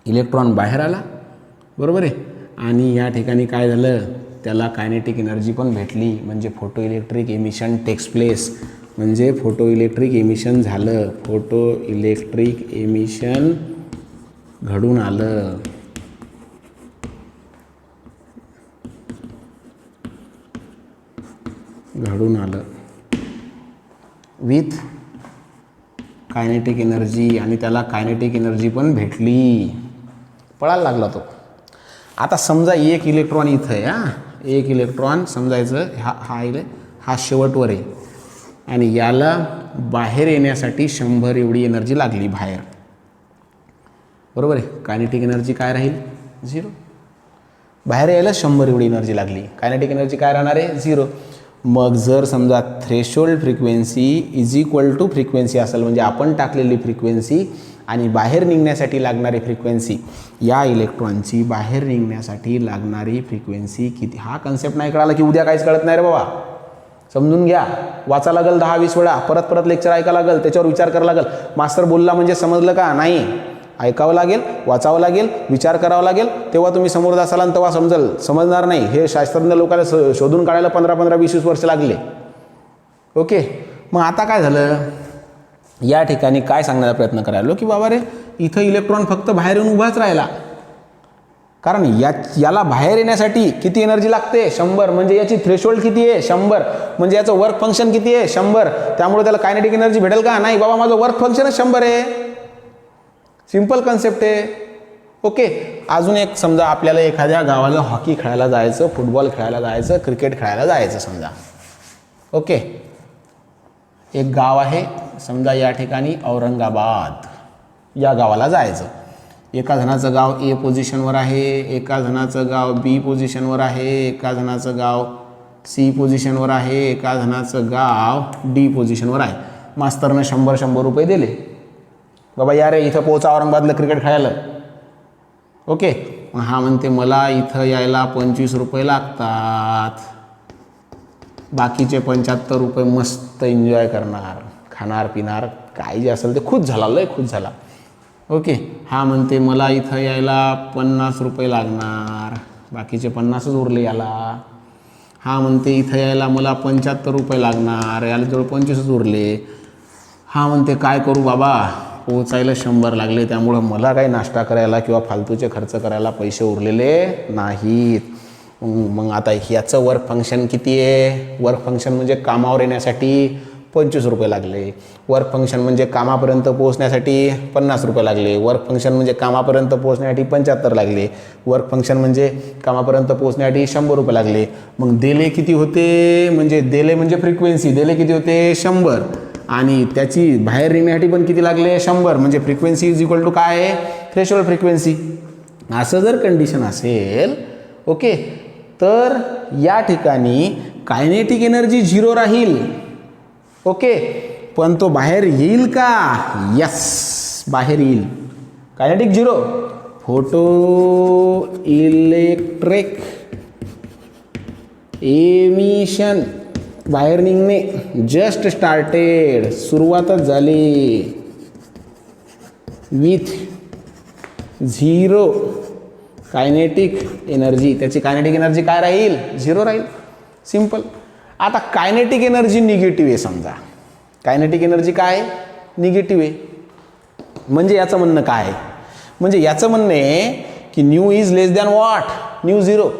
इलेक्ट्रॉन बाहेर आला, बरोबर आहे. आणि या ठिकाणी काय झालं, त्याला कायनेटिक एनर्जी पण भेटली, म्हणजे photo electric emission takes place, म्हणजे फोटो इलेक्ट्रिक एमिशन झालं, फोटो इलेक्ट्रिक एमिशन घडून आलं. विथ कायनेटिक एनर्जी, आणि त्याला कायनेटिक एनर्जी पण भेटली, पळायला लागला तो. आता समजा एक इलेक्ट्रॉन इथं आहे, एक इलेक्ट्रॉन समजायचं हा शेवटवर आहे आणि याला बाहेर येण्यासाठी 100 एवढी एनर्जी लागली बाहेर, बरोबर आहे. कायनेटिक एनर्जी काय राहील 0. बाहेर यायला 100 एवढी एनर्जी लागली, कायनेटिक एनर्जी काय राहणार आहे 0. मग जर समजा threshold frequency is equal to frequency असेल, म्हणजे आपण टाकलेली फ्रिक्वेन्सी आणि बाहेर निघण्यासाठी लागणारी फ्रिक्वेन्सी, या इलेक्ट्रॉनची बाहेर निघण्यासाठी लागणारी फ्रिक्वेन्सी किती, हा कन्सेप्ट नाही कळाला की उद्या काहीच कळत नाही रे बाबा. समजून घ्या. वाचा लागेल 10-20 वेळा, परत परत लेक्चर ऐका लागेल, त्याच्यावर विचार करावा लागेल. मास्तर बोलला म्हणजे समजलं का? नाही. ऐकावं लागेल, वाचावं लागेल, विचार करावा लागेल, तेव्हा तुम्ही समोर जासाल आणि तेव्हा समजणार नाही. हे शास्त्रज्ञ लोकांना शोधून काढायला 15-15, 20-20 वर्ष लागले. ओके. मग आता काय झालं, या ठिकाणी काय सांगण्याचा प्रयत्न करायलो की बाबा रे, इथं इलेक्ट्रॉन फक्त बाहेर येऊन उभाच राहिला. कारण याला बाहेर येण्यासाठी किती एनर्जी लागते? 100. म्हणजे याची थ्रेशोल्ड किती आहे? 100. म्हणजे याचं वर्क फंक्शन किती आहे? 100. त्यामुळे त्याला कायनेटिक एनर्जी भेटेल का? नाही बाबा, माझं वर्क फंक्शनच 100 आहे. सिंपल कन्सेप्ट आहे. ओके. अजून एक समजा आपल्याला एखाद्या गावाला हॉकी खेळायला जायचं, फुटबॉल खेळायला जायचं, क्रिकेट खेळायला जायचं समजा. ओके. एक गाव आहे समजा या ठिकाणी औरंगाबाद, या गावाला जायचं. एका जणाचं गाव ए पोझिशनवर आहे, एका जणाचं गाव बी पोझिशनवर आहे, एका जणाचं गाव सी पोझिशनवर आहे, एका जणाचं गाव डी पोझिशनवर आहे. मास्तरनं 100 रुपये दिले. बाबा या रे, इथं पोहोचा औरंगाबादला क्रिकेट खेळायला. ओके. मग हा म्हणते मला इथं यायला 25 रुपये लागतात, बाकीचे 75 रुपये मस्त एन्जॉय करणार, खाणार पिणार, काय जे असेल ते. खुश झाला, लय खुश झाला. ओके. हा म्हणते मला इथं यायला 50 रुपये लागणार, बाकीचे 50च उरले याला. हा म्हणते इथं यायला मला 75 रुपये लागणार, याला जवळ 25च उरले. हा म्हणते काय करू बाबा, पोचायला 100 लागले, त्यामुळं मला काही नाश्ता करायला किंवा फालतूचे खर्च करायला पैसे उरलेले नाहीत. मग आता ह्याचं वर्क फंक्शन किती आहे? वर्क फंक्शन म्हणजे कामावर येण्यासाठी 25 रुपये लागले, वर्क फंक्शन म्हणजे कामापर्यंत पोहोचण्यासाठी 50 रुपये लागले, वर्क फंक्शन म्हणजे कामापर्यंत पोहोचण्यासाठी 75 लागले, वर्क फंक्शन म्हणजे कामापर्यंत पोहोचण्यासाठी 100 रुपये लागले. मग दिले किती होते? म्हणजे दिले म्हणजे फ्रिक्वेन्सी, दिले किती होते? 100. आणि त्याची बाहेर निघण्यासाठी पण किती लागले? 100. म्हणजे फ्रिक्वेन्सी इज इक्वल टू काय आहे? Threshold frequency. असं जर कंडिशन असेल, ओके, तर या ठिकाणी कायनेटिक एनर्जी 0 राहील. ओके. पण तो बाहेर येईल का? यस, बाहेर येईल. कायनेटिक 0. फोटो इलेक्ट्रिक एमिशन, बाहेर निघणे जस्ट स्टार्टेड, सुरुवातच झाली. With 0 kinetic energy. त्याची कायनेटिक एनर्जी काय राहील? 0 राहील. सिंपल. आता कायनेटिक एनर्जी निगेटिव्ह आहे समजा. कायनेटिक एनर्जी काय? निगेटिव्ह आहे. म्हणजे याचं म्हणणं काय? म्हणजे याचं म्हणणं आहे की new is less than what? New 0.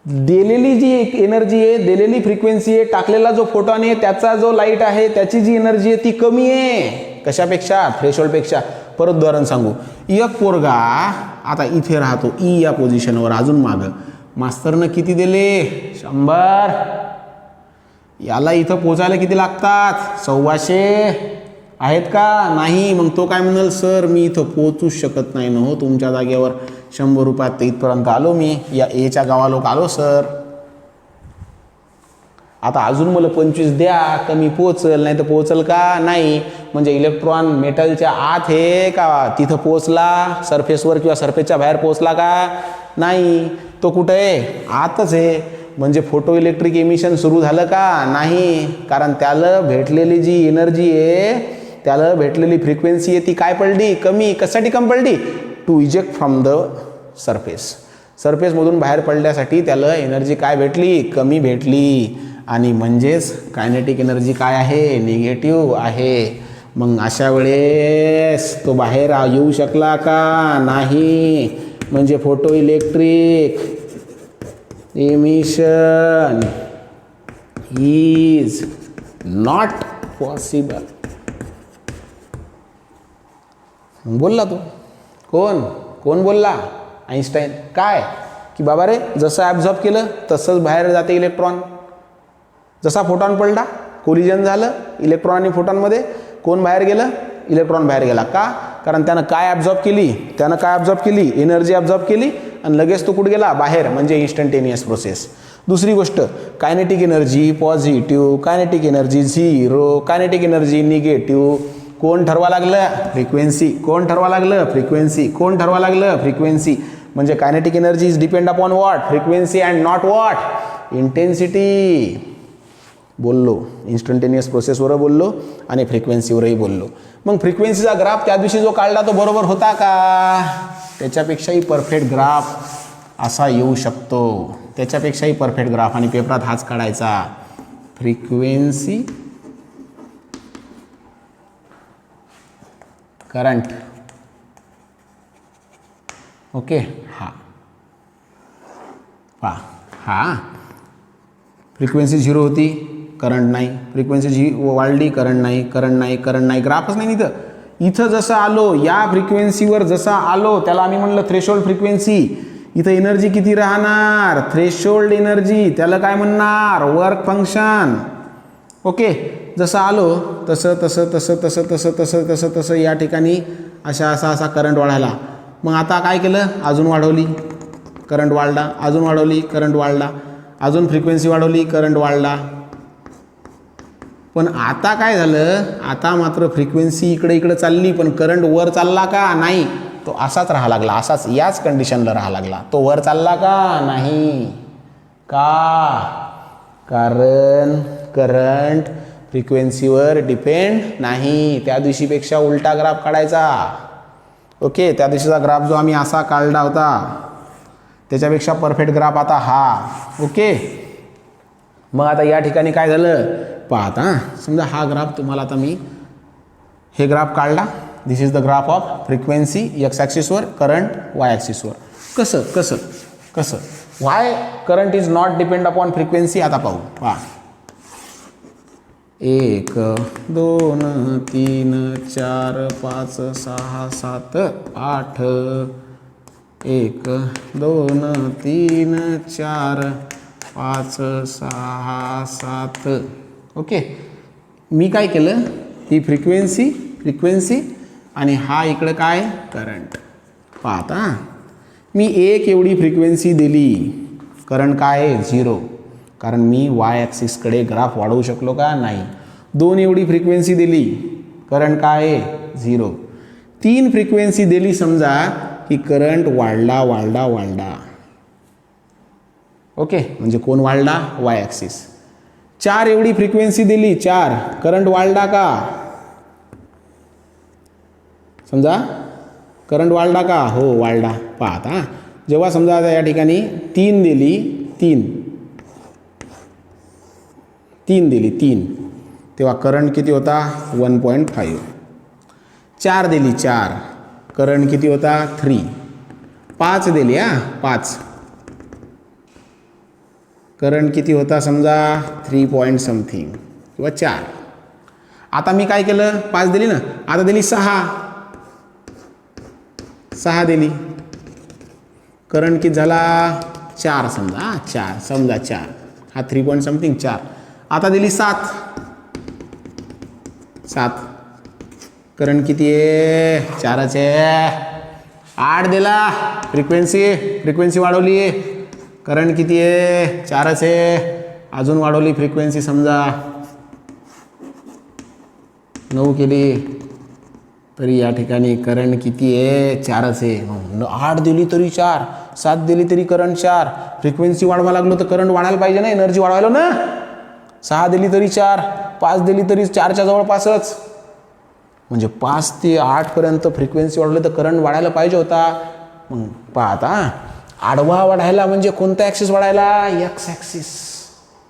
दिलेली जी एनर्जी आहे, दिलेली फ्रिक्वेन्सी आहे, टाकलेला जो फोटॉन आहे, त्याचा जो लाईट आहे, त्याची जी एनर्जी आहे ती कमी आहे. कशापेक्षा? थ्रेशोल्डपेक्षा. परत उदाहरण सांगू. एक पोरगा आता इथे राहतो ई या पोझिशनवर, अजून मागं. मास्तरनं किती दिले? 100. याला इथं पोचायला किती लागतात? 125 आहेत का? नाही. मग तो काय म्हणाल, सर मी इथं पोचूच शकत नाही ना हो, तुमच्या जागेवर 100 रुपयात इथपर्यंत आलो मी, या एच्या गावालोक आलो सर. आता अजून मला 25 द्या, कमी पोचल, नाही तर पोचल का? नाही. म्हणजे इलेक्ट्रॉन मेटलच्या आत आहे का तिथं पोचला? सरफेसवर किंवा सरफेसच्या बाहेर पोचला का? नाही. तो कुठं आहे? आतच आहे. म्हणजे फोटो इलेक्ट्रिक एमिशन सुरू झालं का? नाही. कारण त्याला भेटलेली जी एनर्जी आहे, त्याला भेटलेली फ्रिक्वेन्सी आहे ती काय पडली? कमी. कशासाठी कमी पडली? To eject from the surface. सरफेसमधून बाहेर पडण्यासाठी त्याला एनर्जी काय भेटली? कमी भेटली. आणि म्हणजेच कायनेटिक एनर्जी काय आहे? निगेटिव्ह आहे. मग अशा वेळेस तो बाहेर येऊ शकला का? नाही. म्हणजे photo electric emission is not possible. बोलला तो. कोण बोलला? आईन्स्टाईन. काय? की बाबा रे, जसं ॲब्झॉर्ब केलं तसंच बाहेर जाते इलेक्ट्रॉन. जसा फोटॉन पडला, कोलिजन झालं इलेक्ट्रॉन आणि फोटॉनमध्ये, कोण बाहेर गेलं? इलेक्ट्रॉन बाहेर गेला. का? कारण त्यानं काय ॲब्झॉर्ब केली? एनर्जी ॲब्झॉर्ब केली आणि लगेच तो कुठे गेला? बाहेर. म्हणजे इन्स्टंटेनियस प्रोसेस. दुसरी गोष्ट, kinetic energy positive, kinetic energy 0, kinetic energy negative. कोण ठरवा लागलं? फ्रिक्वेन्सी. कोण ठरवा लागलं? फ्रिक्वेन्सी. कोण ठरवा लागलं? फ्रिक्वेन्सी. म्हणजे kinetic energy is depend upon what? Frequency and not what? Intensity. बोललो, इन्स्टंटेनियस प्रोसेसवर बोललो आणि फ्रिक्वेन्सीवरही बोललो. मग फ्रिक्वेन्सीचा ग्राफ त्या दिवशी जो काढला तो बरोबर होता का? त्याच्यापेक्षाही परफेक्ट ग्राफ असा येऊ शकतो, त्याच्यापेक्षाही परफेक्ट ग्राफ. आणि पेपरात हाच काढायचा, फ्रिक्वेन्सी करंट. ओके, हा फ्रिक्वेन्सी 0 होती, करंट नाही. फ्रिक्वेन्सी वाढली, करंट नाही, करंट नाही, करंट नाही, ग्राफच नाही. इथं जसं आलो, या फ्रिक्वेन्सीवर जसा आलो त्याला आम्ही म्हणलं थ्रेशोल्ड फ्रिक्वेन्सी. इथं एनर्जी किती राहणार? Threshold energy. त्याला काय म्हणणार? Work function. ओके, जसं आलो तसं तसं तसं तसं तसं तसं तसं तसं या ठिकाणी असा करंट वाढायला. मग आता काय केलं? अजून वाढवली, करंट वाढला, अजून वाढवली, करंट वाढला, अजून फ्रिक्वेन्सी वाढवली, करंट वाढला. पण आता काय झालं? आता मात्र फ्रिक्वेन्सी इकडे इकडे चालली, पण करंट वर चालला का? नाही. तो असाच राहा लागला, असाच याच कंडिशनला राहा लागला. तो वर चालला का? नाही. का? कारण करंट फ्रिक्वेन्सीवर डिपेंड नाही. त्या दिवशीपेक्षा उलटा ग्राफ काढायचा. ओके, त्या दिवशीचा ग्राफ जो आम्ही असा काढला होता त्याच्यापेक्षा परफेक्ट ग्राफ आता हा. ओके, मग आता या ठिकाणी काय झालं पाहता. समजा हा ग्राफ तुम्हाला आता मी हे ग्राफ काढला. This is the graph of frequency X ॲक्सिसवर, करंट वाय ॲक्सिसवर. कसं कसं कसं why current is not depend upon frequency. आता पाहू. पहा, 1 2 3 4 5 6 7 8. 1 2 3 4 5 6 7. ओके, मी काय केलं? ही फ्रिक्वेन्सी आणि हा इकडं काय? करंट. पाहता, मी 1 एवढी फ्रिक्वेन्सी दिली, करंट काय आहे? 0. कारण मी वाय ॲक्सिसकडे ग्राफ वाढवू शकलो का? नाही. 2 एवढी फ्रिक्वेन्सी दिली, करंट काय आहे? 0. 3 फ्रिक्वेन्सी दिली समजा की करंट वाढला. ओके, म्हणजे कोण वाढला? Y axis. 4 एवढी फ्रिक्वेन्सी दिली, 4, करंट वाढला का? समजा करंट वाढला का? हो, वाढला. पाहता, जेव्हा समजा या ठिकाणी 3 दिली, 3 दिली, तेव्हा करंट किती होता? 1.5. 4 दिली, 4, करंट किती होता? 3. 5 दिली, 5, करंट किती होता? समजा 3 पॉइंट समथिंग किंवा 4. आता मी काय केलं? 5 दिली ना, आता दिली 6 दिली, करंट किती झाला? 4 समजा, 4, हा 3 पॉइंट समथिंग 4. आता दिली 7, करंट किती आहे? 4च आहे. 8 दिला, फ्रिक्वेन्सी वाढवली, करंट किती आहे? 4च आहे. अजून वाढवली फ्रिक्वेन्सी, समजा 9 केली, तरी या ठिकाणी करंट किती आहे? 4च आहे. 8 दिली तरी 4, 7 दिली तरी करंट 4. फ्रिक्वेन्सी वाढवा लागलो तर करंट वाढायला पाहिजे ना, एनर्जी वाढवायला ना. 6 दिली तरी 4, 5 दिली तरी 4च्या जवळपासच. म्हणजे 5 ते 8 पर्यंत फ्रिक्वेन्सी वाढवली तर करंट वाढायला पाहिजे होता. मग पाहता, आडवा वाढायला म्हणजे कोणता ॲक्सिस वाढायला? X axis.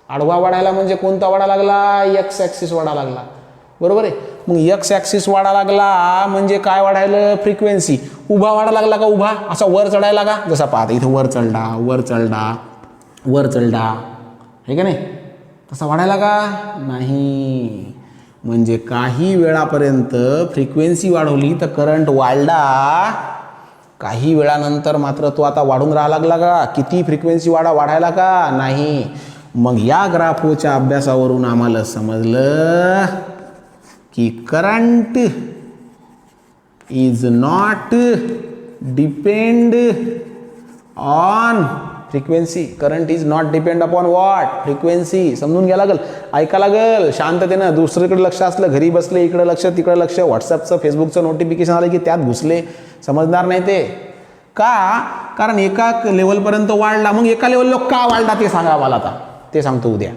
आडवा वाढायला म्हणजे कोणता वाढा लागला? एक्स ॲक्सिस वाढा लागला. बरोबर आहे. मग एक्स ॲक्सिस वाढा लागला म्हणजे काय वाढायला? फ्रिक्वेन्सी. उभा वाढा लागला का? उभा असा वर चढायला का? जसा पाहता इथं वर चढला, हे का नाही? तसा वाढायला का? नाही. म्हणजे काही वेळापर्यंत फ्रिक्वेन्सी वाढवली तर करंट वाढला, काही वेळानंतर मात्र तो आता वाढून राहा लागला का? किती फ्रिक्वेन्सी वाढायला का? नाही. मग या ग्राफच्या अभ्यासावरून आम्हाला समजलं की current is not depend on frequency. Current is not depend upon what? Frequency. समजून घ्या लागल, ऐका लागल शांततेनं. दुसरीकडे लक्ष असलं, घरी बसले, इकडे लक्ष तिकडे लक्ष, व्हॉट्सअपचं फेसबुकचं नोटिफिकेशन आलं की त्यात घुसले, समजणार नाही ते का? कारण एका लेवलपर्यंत वाढला, मग एका लेवलला का वाढला ते सांगा मला. आता ते सांगतो उद्या.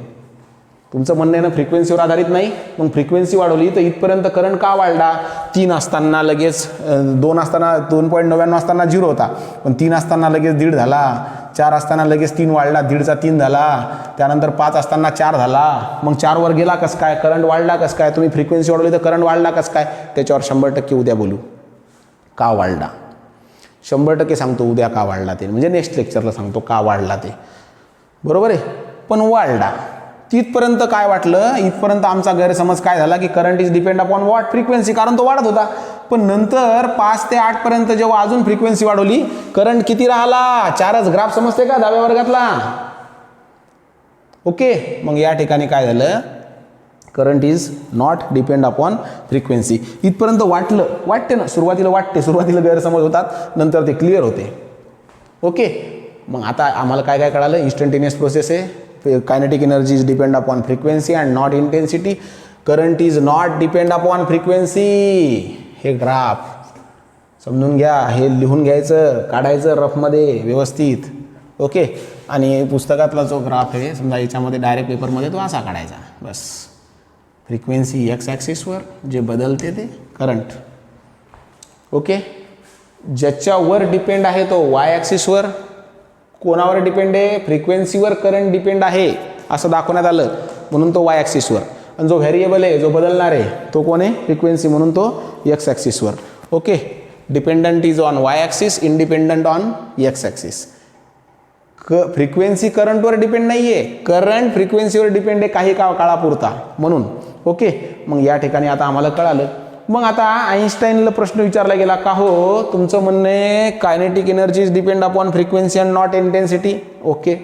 तुमचं म्हणणं आहे ना फ्रिक्वेन्सीवर आधारित नाही, मग फ्रिक्वेन्सी वाढवली तर इथपर्यंत करंट का वाढला? 3 असताना लगेच 2 असताना 2.99 असताना 0 होता, पण 3 असताना लगेच 1.5 झाला, 4 असताना लगेच 3 वाढला, 1.5चा 3 झाला, त्यानंतर 5 असताना 4 झाला, मग 4 वर गेला कसं काय? करंट वाढला कसं काय? तुम्ही फ्रिक्वेन्सी वाढवली तर करंट वाढला कसं काय? त्याच्यावर 100% उद्या बोलू का वाढला. 100% सांगतो उद्या का वाढला ते, म्हणजे नेक्स्ट लेक्चरला सांगतो का वाढला ते, बरोबर आहे. पण वाढला तिथपर्यंत काय वाटलं? इथपर्यंत आमचा गैरसमज काय झाला की current is depend upon what? Frequency, कारण तो वाढत होता. पण नंतर 5 ते 8 पर्यंत जेव्हा अजून फ्रिक्वेन्सी वाढवली, करंट किती राहिला? 4च. ग्राफ समजते का 10व्या वर्गातला? ओके. मग या ठिकाणी काय झालं? Current is not depend upon frequency. इथपर्यंत वाटते ना, सुरुवातीला वाटते, सुरुवातीला गैरसमज होतात, नंतर ते क्लिअर होते. ओके. मग आता आम्हाला काय काय कळालं? इन्स्टंटेनियस प्रोसेस आहे, kinetic energy is depend upon frequency and not intensity. Current is not depend upon frequency. हे ग्राफ समजून घ्या, हे लिहून घ्यायचं, काढायचं रफमध्ये व्यवस्थित. ओके. आणि पुस्तकातला जो ग्राफ आहे समजा याच्यामध्ये डायरेक्ट पेपरमध्ये तो असा काढायचा बस. फ्रिक्वेन्सी एक्स ॲक्सिसवर जे बदलते ते करंट. ओके. ज्याच्यावर डिपेंड आहे तो वाय ॲक्सिसवर. कोणावर डिपेंड आहे? फ्रिक्वेन्सीवर करंट डिपेंड आहे असं दाखवण्यात आलं, म्हणून तो वाय ॲक्सिसवर. आणि जो व्हेरिएबल आहे, जो बदलणार आहे, तो कोण आहे? फ्रिक्वेन्सी, म्हणून तो एक्स ॲक्सिसवर. Okay. Dependent is on Y axis, independent on X axis. Frequency करंटवर डिपेंड नाही आहे, करंट फ्रिक्वेन्सीवर डिपेंड आहे काही काळापुरता, म्हणून. ओके. मग या ठिकाणी आता आम्हाला कळालं. मग आता आईन्स्टाईनला प्रश्न विचारला गेला का हो तुमचं म्हणणं आहे kinetic energy is depend upon frequency and not intensity. Okay.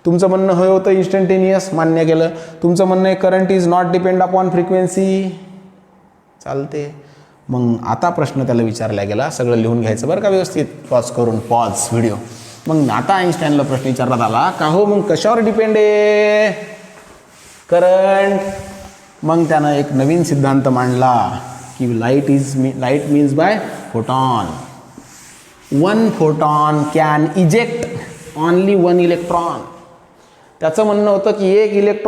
तुमचं म्हणणं हे होतं इन्स्टंटेनियस, मान्य केलं. तुमचं म्हणणं आहे current is not depend upon frequency, चालते. मग आता प्रश्न त्याला विचारला गेला, सगळं लिहून घ्यायचं बरं का व्यवस्थित, पॉज करून, पॉज व्हिडिओ. मग आता आईन्स्टाईनला प्रश्न विचारण्यात आला का हो मग कशावर डिपेंड आहे करंट? मग त्यानं एक नवीन सिद्धांत मांडला की light means by photon. 1 photon can eject only 1 electron. त्याचं म्हणणं होतं की एक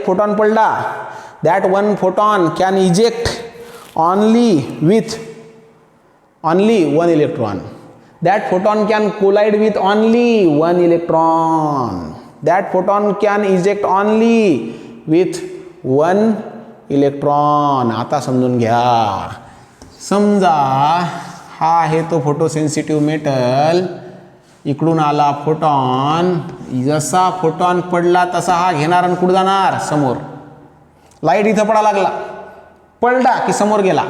फोटॉन पडला, that 1 photon can eject only 1 electron. That photon can collide with only 1 electron. That photon can eject only with 1 electron. आता समजून घ्या. समजा हा आहे तो फोटोसेन्सिटिव्ह मेटल, इकडून आला फोटॉन, जसा फोटॉन पडला तसा हा घेणार आणि कुठं जाणार? समोर. लाईट इथं पडा लागला, पडला की समोर गेला.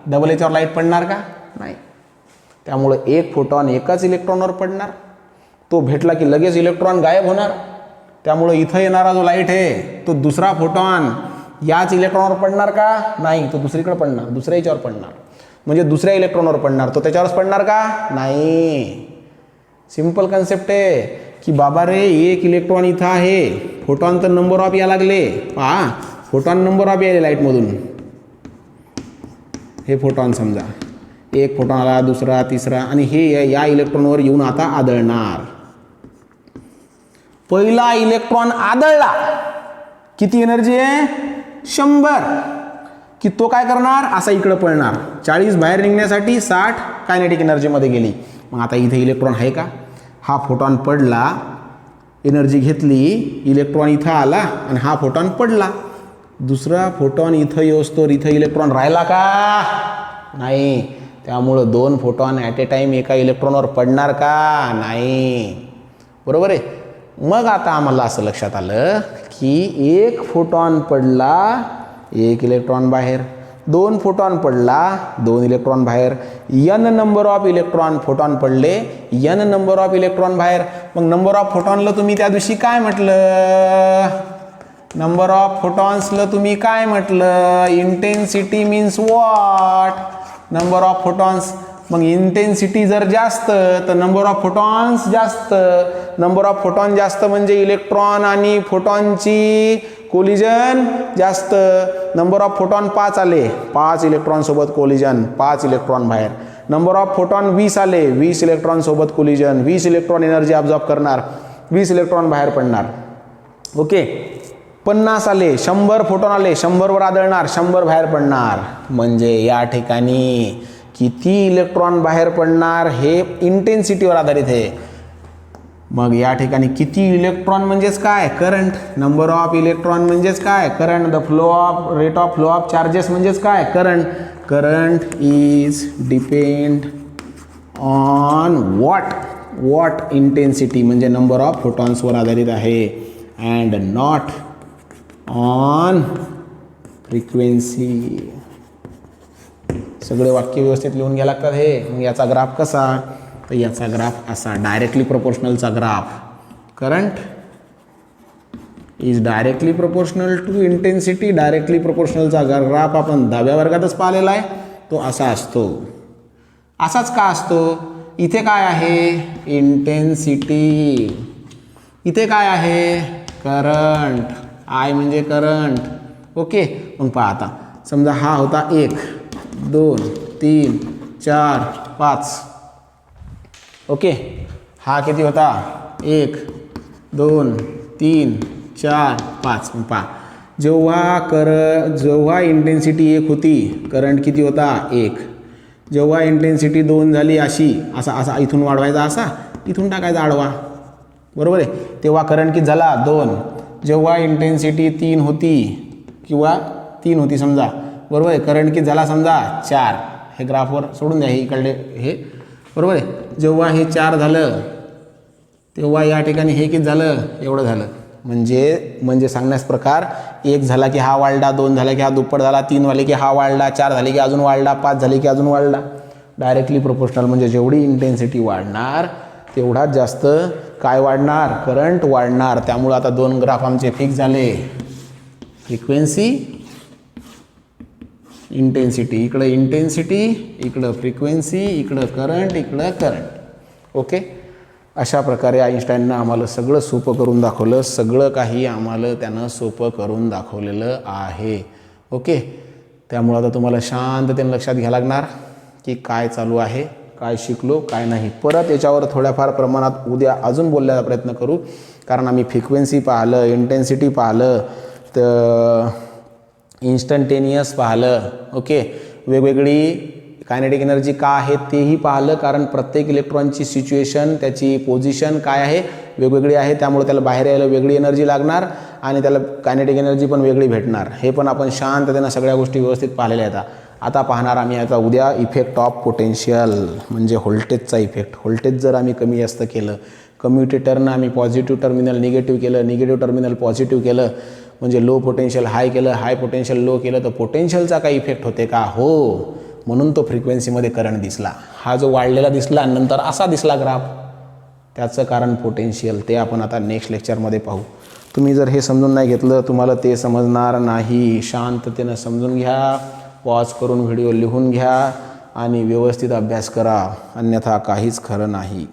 डबल याच्यावर लाईट पडणार का? नाही. त्यामुळे एक फोटॉन एकाच इलेक्ट्रॉनवर पडणार, तो भेटला की लगेच इलेक्ट्रॉन गायब होणार. त्यामुळे इथं येणारा जो लाईट आहे तो दुसरा फोटॉन याच इलेक्ट्रॉनवर पडणार का? नाही, तो दुसरीकडे पडणार, दुसऱ्या याच्यावर पडणार, म्हणजे दुसऱ्या इलेक्ट्रॉनवर पडणार, तो त्याच्यावरच पडणार का? नाही. सिंपल कन्सेप्ट आहे की बाबा रे एक इलेक्ट्रॉन इथं आहे, फोटॉन तर नंबर ऑफ या लागले, पहा फोटॉन नंबर ऑफ यायले लाईटमधून. हे फोटॉन समजा एक फोटॉन आला, दुसरा, तिसरा, आणि हे या इलेक्ट्रॉनवर येऊन आता आदळणार. पहिला इलेक्ट्रॉन आदळला, किती एनर्जी आहे? 100. की तो काय करणार? असा इकडे पळणार, 40 बाहेर निघण्यासाठी 60 कायनेटिक एनर्जीमध्ये गेली. मग आता इथे इलेक्ट्रॉन आहे का? हा फोटॉन पडला, एनर्जी घेतली, इलेक्ट्रॉन इथं आला आणि हा फोटॉन पडला. दुसरा फोटॉन इथं येऊस्तोवर इथं इलेक्ट्रॉन राहिला का? नाही. त्यामुळं 2 फोटॉन ॲट ए टाईम एका इलेक्ट्रॉनवर पडणार का? नाही. बरोबर आहे. मग आता आम्हाला असं लक्षात आलं की एक फोटॉन पडला, एक इलेक्ट्रॉन बाहेर. 2 फोटॉन पडला, 2 इलेक्ट्रॉन बाहेर. n number of electron photon पडले, n नंबर ऑफ इलेक्ट्रॉन बाहेर. मग नंबर ऑफ फोटॉनला तुम्ही त्या दिवशी काय म्हटलं? नंबर ऑफ फोटॉन्सला तुम्ही काय म्हटलं? Intensity means what? Number of photons. मग इंटेन्सिटी जर जास्त तर नंबर ऑफ फोटॉन्स जास्त. नंबर ऑफ फोटॉन जास्त म्हणजे इलेक्ट्रॉन आणि फोटॉनची कोलिजन जास्त. नंबर ऑफ फोटॉन 5 आले, 5 इलेक्ट्रॉन सोबत कोलिजन, 5 इलेक्ट्रॉन बाहेर. नंबर ऑफ फोटॉन 20 आले, 20 इलेक्ट्रॉन सोबत कोलिजन, 20 इलेक्ट्रॉन एनर्जी अब्झॉर्ब करणार, 20 इलेक्ट्रॉन बाहेर पडणार. ओके. 50 आले, 100 फोटॉन आले, 100 वर आदळणार, 100 बाहेर पडणार. म्हणजे या ठिकाणी किती इलेक्ट्रॉन बाहेर पडणार हे इंटेन्सिटीवर आधारित आहे. मग या ठिकाणी किती इलेक्ट्रॉन म्हणजेच काय, करंट. नंबर ऑफ इलेक्ट्रॉन म्हणजेच काय, current. The flow of rate of flow of charges म्हणजेच काय, current. Current is depend on what intensity म्हणजे नंबर ऑफ फोटॉन्सवर आधारित आहे, अँड नॉट ऑन फ्रिक्वेन्सी. सगळे वाक्य व्यवस्थित लिहून घ्यायला लागतात हे. मग याचा ग्राफ कसा, तर याचा ग्राफ असा, डायरेक्टली प्रोपोर्शनलचा graph. Current is directly proportional to intensity. Directly प्रोपोर्शनलचा ग्राफ आपण 10व्या वर्गातच पाहिलेला आहे. तो असा असतो. असाच का असतो, इथे काय आहे, इंटेन्सिटी. इथे काय आहे, करंट. आय म्हणजे करंट. ओके. मग पहा आता, समजा हा होता 1 2 3 4 5. ओके. हा किती होता, 1 2 3 4 5. मग पहा, जेव्हा इंटेन्सिटी 1 होती, करंट किती होता, 1. जेव्हा इंटेन्सिटी 2 झाली, असा इथून वाढवायचा, असा इथून टाकायचा आडवा, बरोबर आहे, तेव्हा करंट किती झाला, 2. जेव्हा इंटेन्सिटी 3 होती किंवा 3 होती समजा, बरोबर आहे, करंट किती झाला समजा 4. हे ग्राफवर सोडून द्या, हे इकडे हे, बरोबर आहे. जेव्हा हे 4 झालं तेव्हा या ठिकाणी हे किती झालं, एवढं झालं. म्हणजे सांगण्यास प्रकार, 1 झाला की हा वाढला, 2 झाला की हा दुप्पट झाला, 3 झाले की हा वाढला, 4 झाले की अजून वाढला, 5 झाले की अजून वाढला. डायरेक्टली प्रोपोर्शनल म्हणजे जेवढी इंटेन्सिटी वाढणार तेवढाच जास्त काय वाढणार, करंट वाढणार. त्यामुळे आता 2 ग्राफ आमचे फिक्स झाले. Frequency, intensity. इकडं इंटेन्सिटी, इकडं फ्रिक्वेन्सी, इकडं करंट. ओके. अशा प्रकारे आईन्स्टाईननं आम्हाला सगळं सोपं करून दाखवलं. सगळं काही आम्हाला त्यानं सोपं करून दाखवलेलं आहे. ओके. त्यामुळं आता तुम्हाला शांततेने लक्षात घ्यायला लागणार की काय चालू आहे, काय शिकलो, काय नाही. परत याच्यावर थोड्याफार प्रमाणात उद्या अजून बोलण्याचा प्रयत्न करू, कारण आम्ही फ्रिक्वेन्सी पाहिलं, इंटेन्सिटी पाहिलं, तर इन्स्टंटेनियस पाहिलं. ओके. वेगवेगळी कायनेटिक एनर्जी का आहे तेही पाहिलं, कारण प्रत्येक इलेक्ट्रॉनची सिच्युएशन, त्याची पोझिशन काय आहे, वेगवेगळी आहे. त्यामुळे त्याला बाहेर यायला वेगळी एनर्जी लागणार आणि त्याला कायनेटिक एनर्जी पण वेगळी भेटणार. हे पण आपण शांततेनं सगळ्या गोष्टी व्यवस्थित पाहिलेल्या आहेत. आता पाहणार आम्ही आता उद्या इफेक्ट ऑफ पोटेन्शियल, म्हणजे व्होल्टेजचा इफेक्ट. व्होल्टेज जर आम्ही कमी जास्त केलं, कम्युटेटरनं आम्ही पॉझिटिव्ह टर्मिनल निगेटिव्ह केलं, निगेटिव्ह टर्मिनल पॉझिटिव्ह केलं, म्हणजे लो पोटेन्शियल हाय केलं, हाय पोटेन्शियल लो केलं, तर पोटेन्शियलचा काही इफेक्ट होते का, हो. म्हणून तो फ्रिक्वेन्सीमध्ये करंट दिसला. हा जो वाढलेला दिसला नंतर असा दिसला ग्राफ, त्याचं कारण पोटेन्शियल. ते आपण आता नेक्स्ट लेक्चरमध्ये पाहू. तुम्ही जर हे समजून नाही घेतलं, तुम्हाला ते समजणार नाही. शांततेनं समजून घ्या, पॉज करून व्हिडिओ लिहून घ्या आणि व्यवस्थित अभ्यास करा, अन्यथा काहीच खरं नाही.